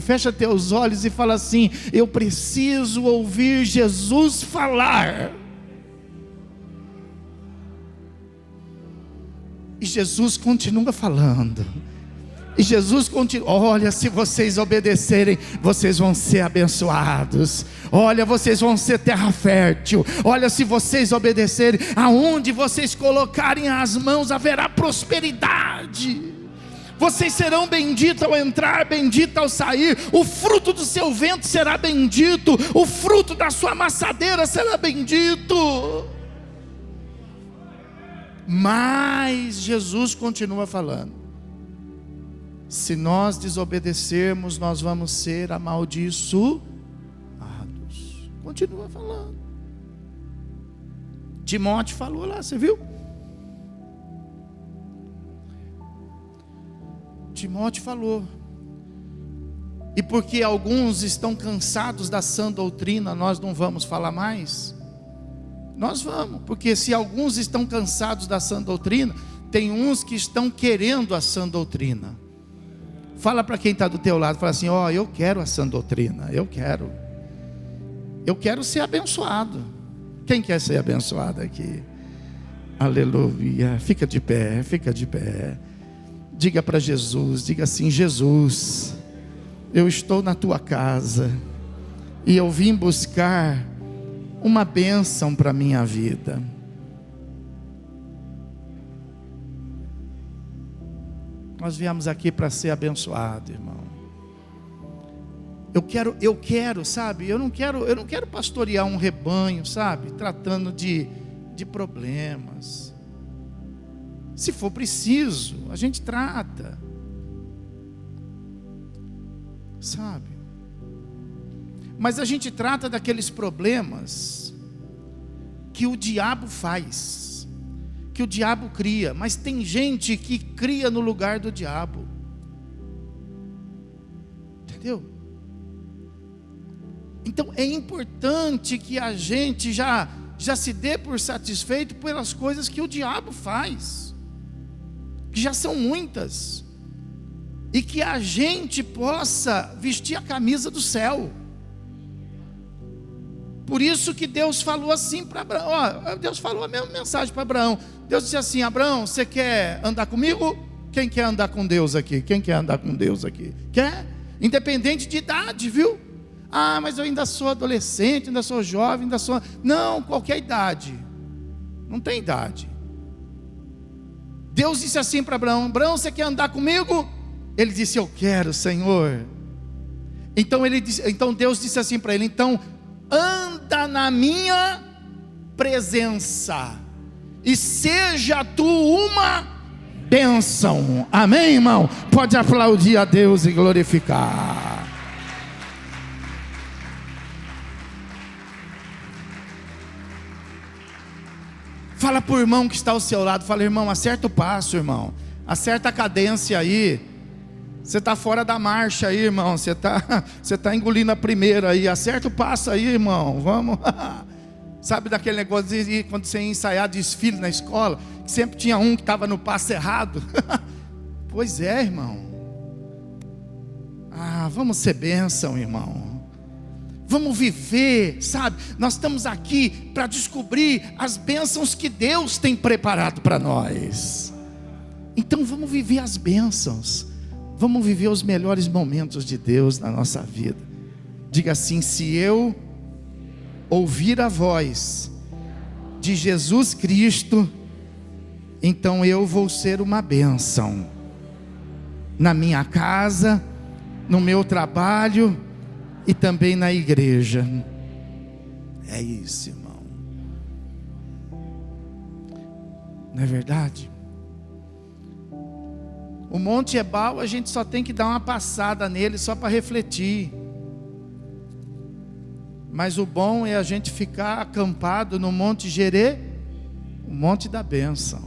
fecha teus olhos e fala assim: eu preciso ouvir Jesus falar. E Jesus continua falando. E Jesus continua: olha, se vocês obedecerem, vocês vão ser abençoados. Olha, vocês vão ser terra fértil. Olha, se vocês obedecerem, aonde vocês colocarem as mãos, haverá prosperidade. Vocês serão benditos ao entrar, benditos ao sair. O fruto do seu ventre será bendito. O fruto da sua amassadeira será bendito. Mas Jesus continua falando: se nós desobedecermos, nós vamos ser amaldiçoados. Continua falando. Timóteo falou lá, você viu? Timóteo falou. E porque alguns estão cansados da sã doutrina, nós não vamos falar mais. Nós vamos, porque se alguns estão cansados da sã doutrina, tem uns que estão querendo a sã doutrina. Fala para quem está do teu lado, fala assim: ó, eu quero a sã doutrina, eu quero ser abençoado. Quem quer ser abençoado aqui? Aleluia. Fica de pé, fica de pé. Diga para Jesus, diga assim: Jesus, eu estou na tua casa e eu vim buscar uma bênção para a minha vida. Nós viemos aqui para ser abençoado, irmão. Eu quero, sabe? Eu não quero pastorear um rebanho, sabe? Tratando de problemas. Se for preciso, a gente trata. Sabe? Mas a gente trata daqueles problemas que o diabo faz, que o diabo cria. Mas tem gente que cria no lugar do diabo. Entendeu? Então é importante que a gente já se dê por satisfeito pelas coisas que o diabo faz, que já são muitas, e que a gente possa vestir a camisa do céu. Por isso que Deus falou assim para Abraão. Deus falou a mesma mensagem para Abraão. Deus disse assim: Abraão, você quer andar comigo? Quem quer andar com Deus aqui? Quem quer andar com Deus aqui? Quer? Independente de idade, viu? Ah, mas eu ainda sou adolescente, ainda sou jovem, ainda sou... Não, qualquer idade. Não tem idade. Deus disse assim para Abraão: Abraão, você quer andar comigo? Ele disse: eu quero, Senhor. Então Deus disse assim para ele: então anda na minha presença e seja tu uma bênção. Amém, irmão? Pode aplaudir a Deus e glorificar. Fala para o irmão que está ao seu lado, fala: irmão, acerta o passo, irmão, acerta a cadência aí. Você está fora da marcha aí, irmão. Você tá engolindo a primeira aí. Acerta o passo aí, irmão. Vamos. Sabe daquele negócio de quando você ia ensaiar desfile na escola, que sempre tinha um que estava no passo errado? Pois é, irmão. Vamos ser bênção, irmão. Vamos viver, sabe? Nós estamos aqui para descobrir as bênçãos que Deus tem preparado para nós. Então vamos viver as bênçãos. Vamos viver os melhores momentos de Deus na nossa vida. Diga assim: se eu ouvir a voz de Jesus Cristo, então eu vou ser uma bênção na minha casa, no meu trabalho e também na igreja. É isso, irmão. Não é verdade? O Monte Ebal, a gente só tem que dar uma passada nele só para refletir. Mas o bom é a gente ficar acampado no Monte Gerê, o Monte da Bênção.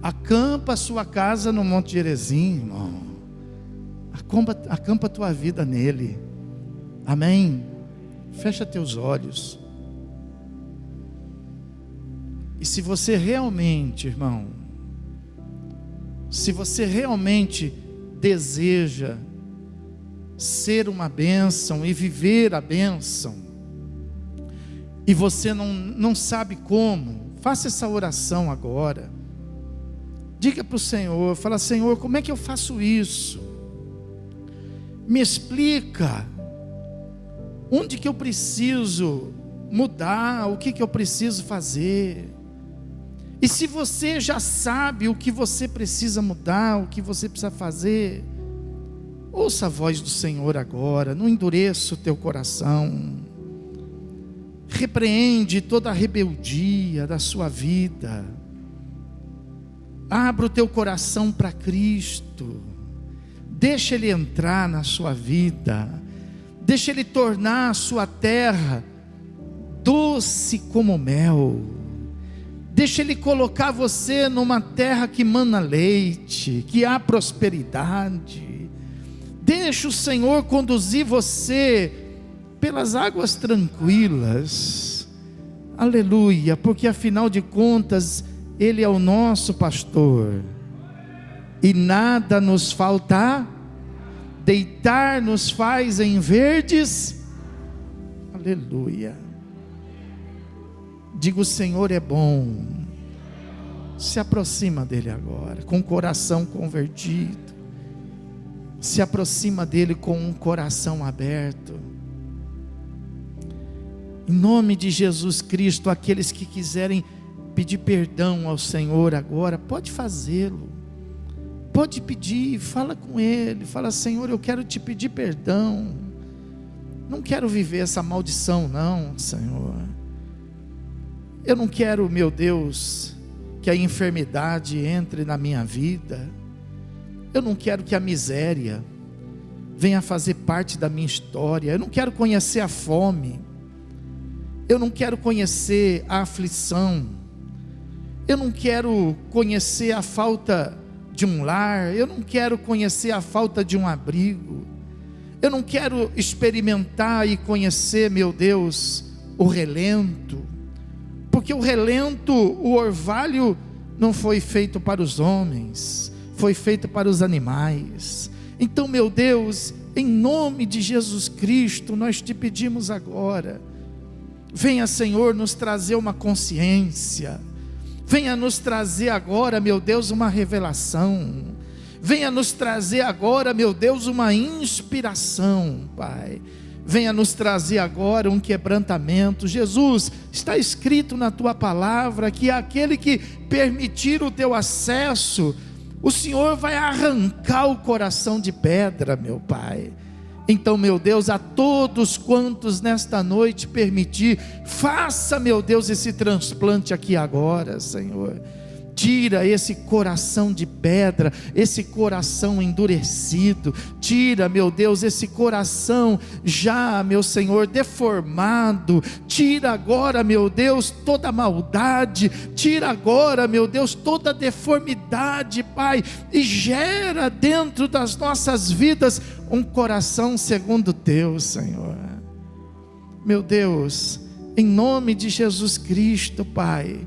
Acampa a sua casa no Monte Gerezinho, irmão. Acampa a tua vida nele. Amém? Fecha teus olhos. E se você realmente, irmão, se você realmente deseja ser uma bênção e viver a bênção, e você não sabe como, faça essa oração agora. Diga para o Senhor, fala: Senhor, como é que eu faço isso? Me explica onde que eu preciso mudar, o que eu preciso fazer. E se você já sabe o que você precisa mudar, o que você precisa fazer, ouça a voz do Senhor agora. Não endureça o teu coração. Repreende toda a rebeldia da sua vida. Abra o teu coração para Cristo. Deixa Ele entrar na sua vida. Deixa Ele tornar a sua terra doce como mel. Deixa Ele colocar você numa terra que mana leite, que há prosperidade. Deixa o Senhor conduzir você pelas águas tranquilas. Aleluia, porque afinal de contas, Ele é o nosso pastor, e nada nos falta. Deitar nos faz em verdes. Aleluia. Diga: o Senhor é bom. Se aproxima dele agora, com o coração convertido. Se aproxima dele com um coração aberto. Em nome de Jesus Cristo, aqueles que quiserem pedir perdão ao Senhor agora, pode fazê-lo. Pode pedir, fala com Ele. Fala: Senhor, eu quero te pedir perdão. Não quero viver essa maldição não, Senhor. Eu não quero, meu Deus, que a enfermidade entre na minha vida. Eu não quero que a miséria venha fazer parte da minha história. Eu não quero conhecer a fome. Eu não quero conhecer a aflição. Eu não quero conhecer a falta de um lar. Eu não quero conhecer a falta de um abrigo. Eu não quero experimentar e conhecer, meu Deus, o relento. Porque o relento, o orvalho, não foi feito para os homens, foi feito para os animais. Então, meu Deus, em nome de Jesus Cristo, nós te pedimos agora, venha, Senhor, nos trazer uma consciência, venha nos trazer agora, meu Deus, uma revelação, venha nos trazer agora, meu Deus, uma inspiração, Pai. Venha nos trazer agora um quebrantamento. Jesus, está escrito na tua palavra que aquele que permitir o teu acesso, o Senhor vai arrancar o coração de pedra, meu Pai. Então, meu Deus, a todos quantos nesta noite permitir, faça, meu Deus, esse transplante aqui agora, Senhor. Tira esse coração de pedra, esse coração endurecido. Tira, meu Deus, esse coração já, meu Senhor, deformado. Tira agora, meu Deus, toda maldade. Tira agora, meu Deus, toda deformidade, Pai. E gera dentro das nossas vidas um coração segundo o teu, Senhor. Meu Deus, em nome de Jesus Cristo, Pai.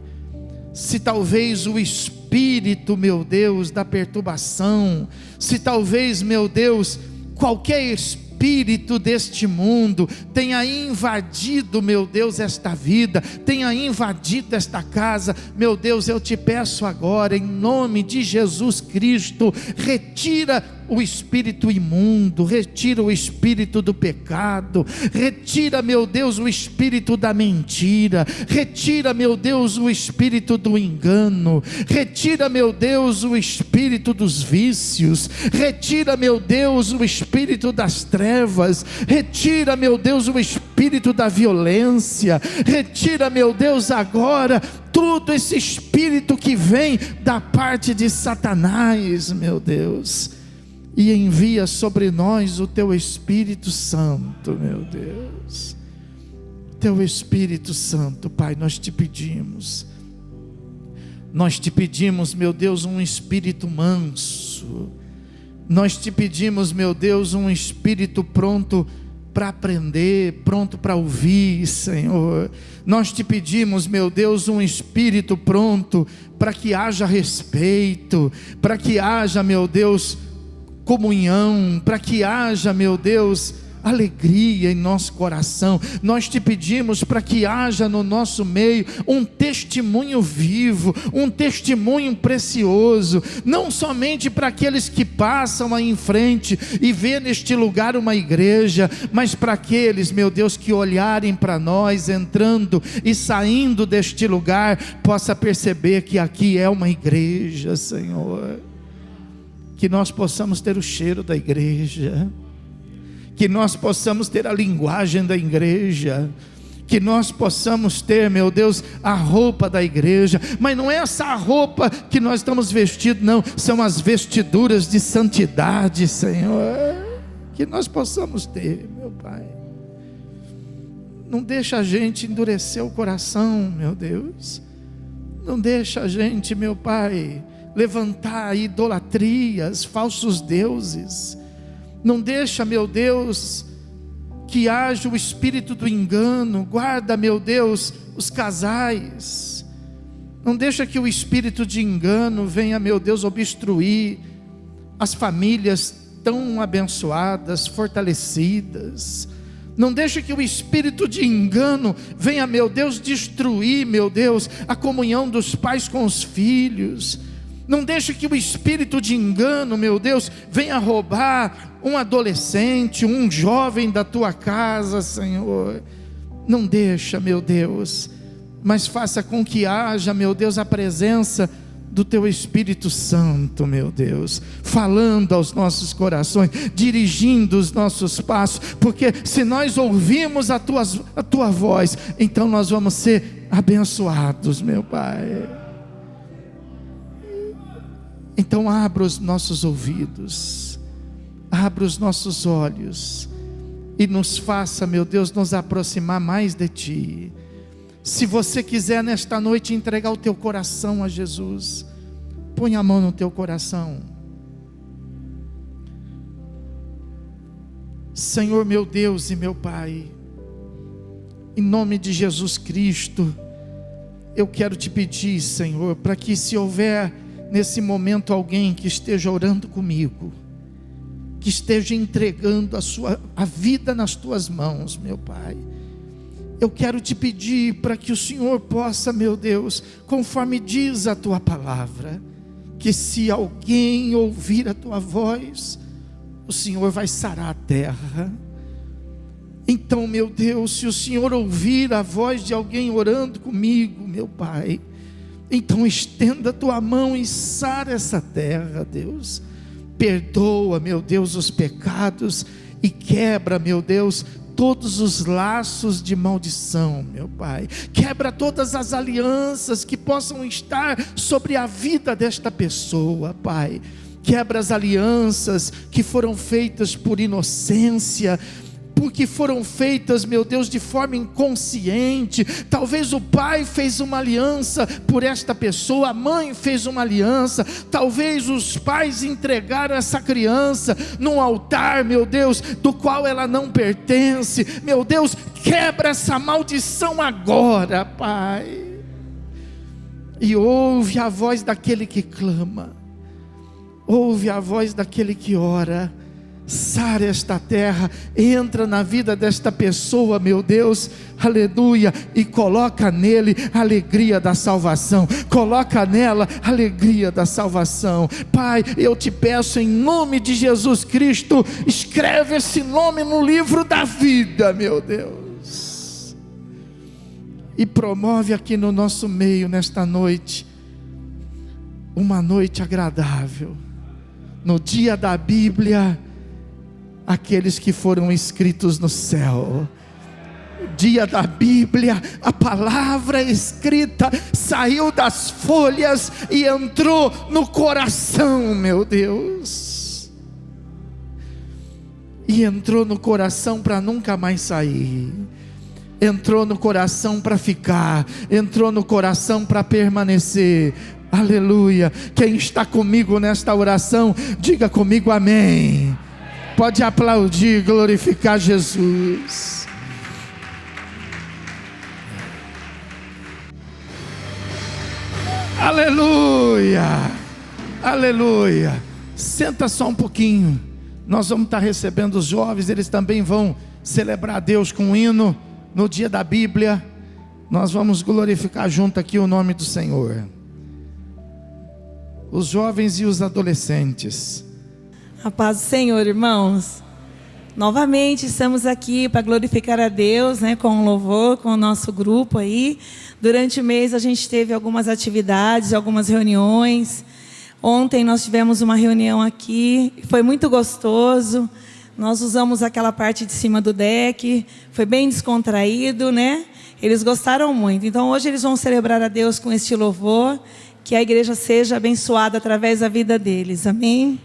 Se talvez o espírito, meu Deus, da perturbação, se talvez, meu Deus, qualquer espírito deste mundo tenha invadido, meu Deus, esta vida, tenha invadido esta casa, meu Deus, eu te peço agora, em nome de Jesus Cristo, retira o espírito imundo, retira o espírito do pecado, retira, meu Deus, o espírito da mentira, retira, meu Deus, o espírito do engano, retira, meu Deus, o espírito dos vícios, retira, meu Deus, o espírito das trevas, retira, meu Deus, o espírito da violência, retira, meu Deus, agora todo esse espírito que vem da parte de Satanás, meu Deus, e envia sobre nós o teu Espírito Santo, meu Deus. Teu Espírito Santo, Pai, nós te pedimos, meu Deus, um espírito manso. Nós te pedimos, meu Deus, um espírito pronto para aprender, pronto para ouvir, Senhor. Nós te pedimos, meu Deus, um espírito pronto para que haja respeito, para que haja, meu Deus, comunhão, para que haja, meu Deus, alegria em nosso coração. Nós te pedimos para que haja no nosso meio um testemunho vivo, um testemunho precioso, não somente para aqueles que passam aí em frente e vê neste lugar uma igreja, mas para aqueles, meu Deus, que olharem para nós entrando e saindo deste lugar, possa perceber que aqui é uma igreja, Senhor. Que nós possamos ter o cheiro da igreja, que nós possamos ter a linguagem da igreja, que nós possamos ter, meu Deus, a roupa da igreja, mas não é essa roupa que nós estamos vestidos, não, são as vestiduras de santidade, Senhor, que nós possamos ter, meu Pai. Não deixa a gente endurecer o coração, meu Deus, não deixa a gente, meu Pai, levantar idolatrias, falsos deuses. Não deixa, meu Deus, que haja o espírito do engano. Guarda, meu Deus, os casais. Não deixa que o espírito de engano venha, meu Deus, obstruir as famílias tão abençoadas, fortalecidas. Não deixa que o espírito de engano venha, meu Deus, destruir, meu Deus, a comunhão dos pais com os filhos. Não deixa que o espírito de engano, meu Deus, venha roubar um adolescente, um jovem da tua casa, Senhor. Não deixa, meu Deus, mas faça com que haja, meu Deus, a presença do teu Espírito Santo, meu Deus, falando aos nossos corações, dirigindo os nossos passos, porque se nós ouvirmos a tua voz, então nós vamos ser abençoados, meu Pai. Então abra os nossos ouvidos, abra os nossos olhos, e nos faça, meu Deus, nos aproximar mais de Ti. Se você quiser nesta noite entregar o teu coração a Jesus, põe a mão no teu coração. Senhor meu Deus e meu Pai, em nome de Jesus Cristo, eu quero te pedir, Senhor, para que, se houver nesse momento alguém que esteja orando comigo, que esteja entregando a vida nas tuas mãos, meu Pai, eu quero te pedir para que o Senhor possa, meu Deus, conforme diz a tua palavra, que se alguém ouvir a tua voz, o Senhor vai sarar a terra. Então, meu Deus, se o Senhor ouvir a voz de alguém orando comigo, meu Pai, então estenda a tua mão e sara essa terra, Deus. Perdoa, meu Deus, os pecados e quebra, meu Deus, todos os laços de maldição, meu Pai. Quebra todas as alianças que possam estar sobre a vida desta pessoa, Pai. Quebra as alianças que foram feitas por inocência, porque foram feitas, meu Deus, de forma inconsciente. Talvez o pai fez uma aliança por esta pessoa, a mãe fez uma aliança, talvez os pais entregaram essa criança num altar, meu Deus, do qual ela não pertence. Meu Deus, quebra essa maldição agora, Pai, e ouve a voz daquele que clama, ouve a voz daquele que ora. Sara esta terra, entra na vida desta pessoa, meu Deus, aleluia, e coloca nele a alegria da salvação, coloca nela a alegria da salvação. Pai, eu te peço em nome de Jesus Cristo, escreve esse nome no livro da vida, meu Deus, e promove aqui no nosso meio, nesta noite, uma noite agradável, no dia da Bíblia, aqueles que foram escritos no céu. Dia da Bíblia, a palavra escrita saiu das folhas e entrou no coração, meu Deus, e entrou no coração para nunca mais sair, entrou no coração para ficar, entrou no coração para permanecer. Aleluia. Quem está comigo nesta oração, diga comigo amém. Pode aplaudir, glorificar Jesus. Aleluia, aleluia. Senta só um pouquinho. Nós vamos estar recebendo os jovens, eles também vão celebrar a Deus com um hino no dia da Bíblia. Nós vamos glorificar junto aqui o nome do Senhor. Os jovens e os adolescentes. A paz do Senhor, irmãos. Novamente estamos aqui para glorificar a Deus, com o louvor, com o nosso grupo aí. Durante o mês a gente teve algumas atividades, algumas reuniões. Ontem nós tivemos uma reunião aqui, foi muito gostoso. Nós usamos aquela parte de cima do deck, foi bem descontraído, Eles gostaram muito. Então hoje eles vão celebrar a Deus com este louvor, que a igreja seja abençoada através da vida deles. Amém?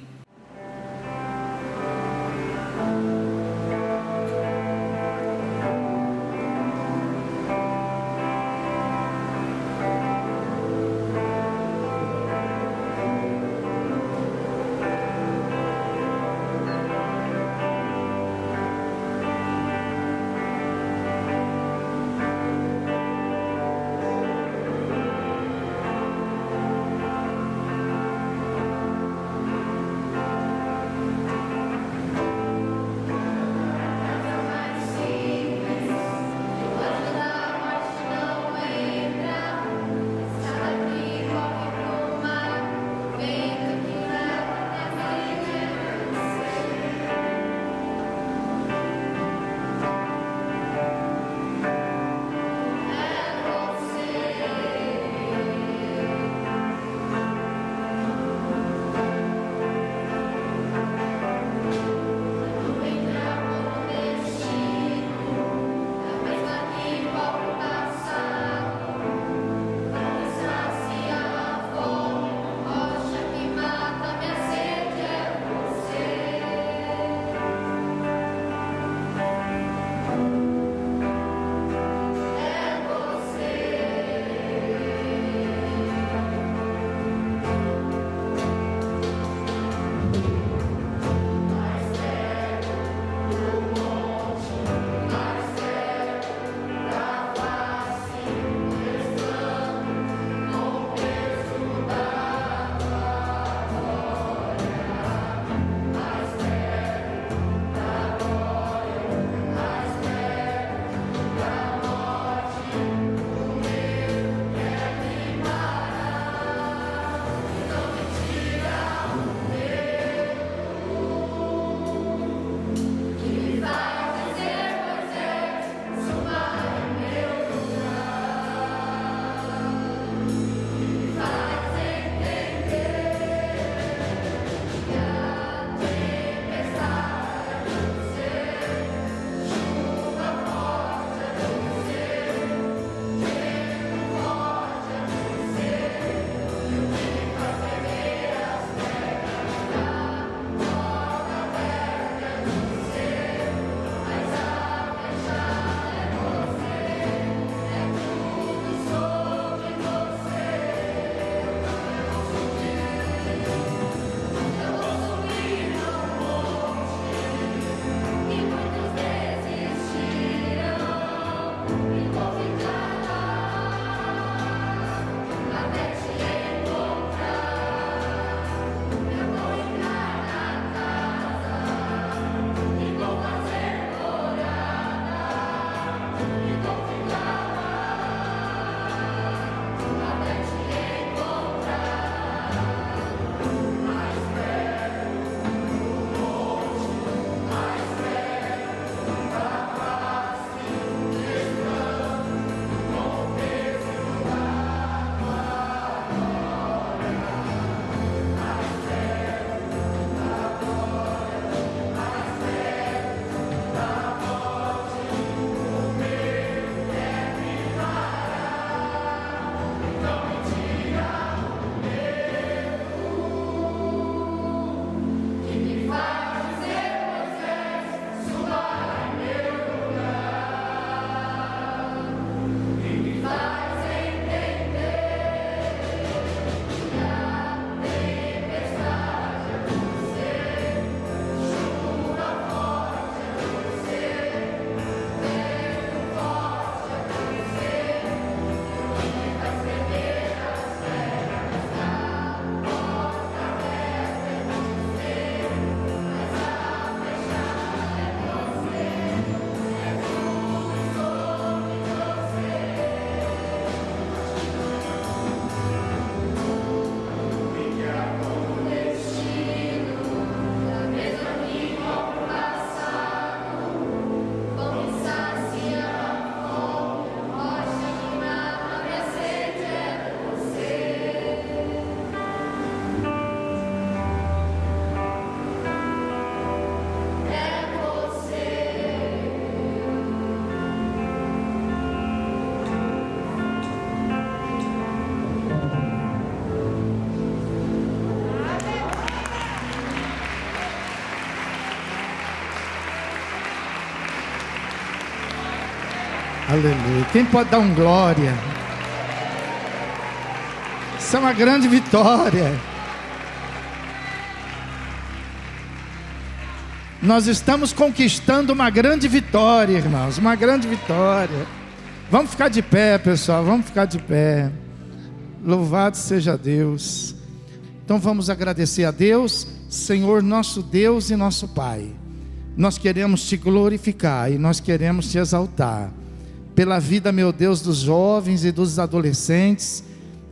Aleluia. Quem pode dar um glória? Isso é uma grande vitória. Nós estamos conquistando uma grande vitória, irmãos. Uma grande vitória. Vamos ficar de pé, pessoal. Vamos ficar de pé. Louvado seja Deus. Então vamos agradecer a Deus, Senhor nosso Deus e nosso Pai. Nós queremos te glorificar e nós queremos te exaltar pela vida, meu Deus, dos jovens e dos adolescentes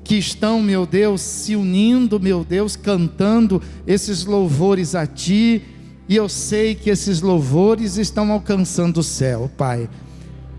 que estão, meu Deus, se unindo, meu Deus, cantando esses louvores a ti. E eu sei que esses louvores estão alcançando o céu, Pai.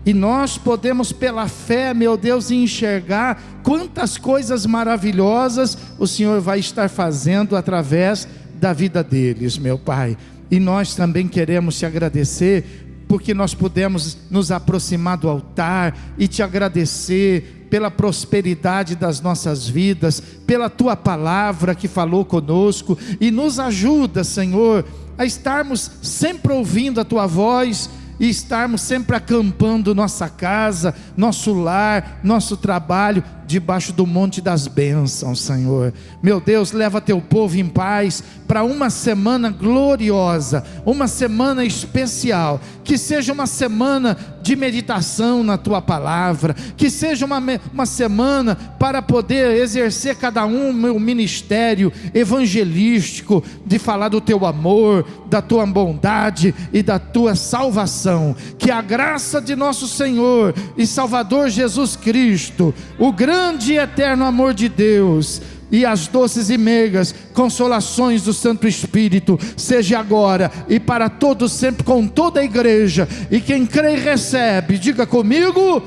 E nós podemos pela fé, meu Deus, enxergar quantas coisas maravilhosas o Senhor vai estar fazendo através da vida deles, meu Pai. E nós também queremos te agradecer, porque nós pudemos nos aproximar do altar e te agradecer pela prosperidade das nossas vidas, pela tua palavra que falou conosco, e nos ajuda, Senhor, a estarmos sempre ouvindo a tua voz, e estarmos sempre acampando nossa casa, nosso lar, nosso trabalho, debaixo do monte das bênçãos, Senhor. Meu Deus, leva teu povo em paz para uma semana gloriosa, uma semana especial, que seja uma semana de meditação na tua palavra, que seja uma semana para poder exercer cada um o ministério evangelístico, de falar do teu amor, da tua bondade e da tua salvação. Que a graça de nosso Senhor e Salvador Jesus Cristo, o grande e eterno amor de Deus, e as doces e meigas consolações do Santo Espírito, seja agora e para todos sempre, com toda a igreja. E quem crê e recebe, diga comigo,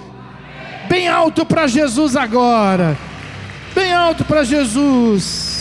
bem alto para Jesus agora, bem alto para Jesus.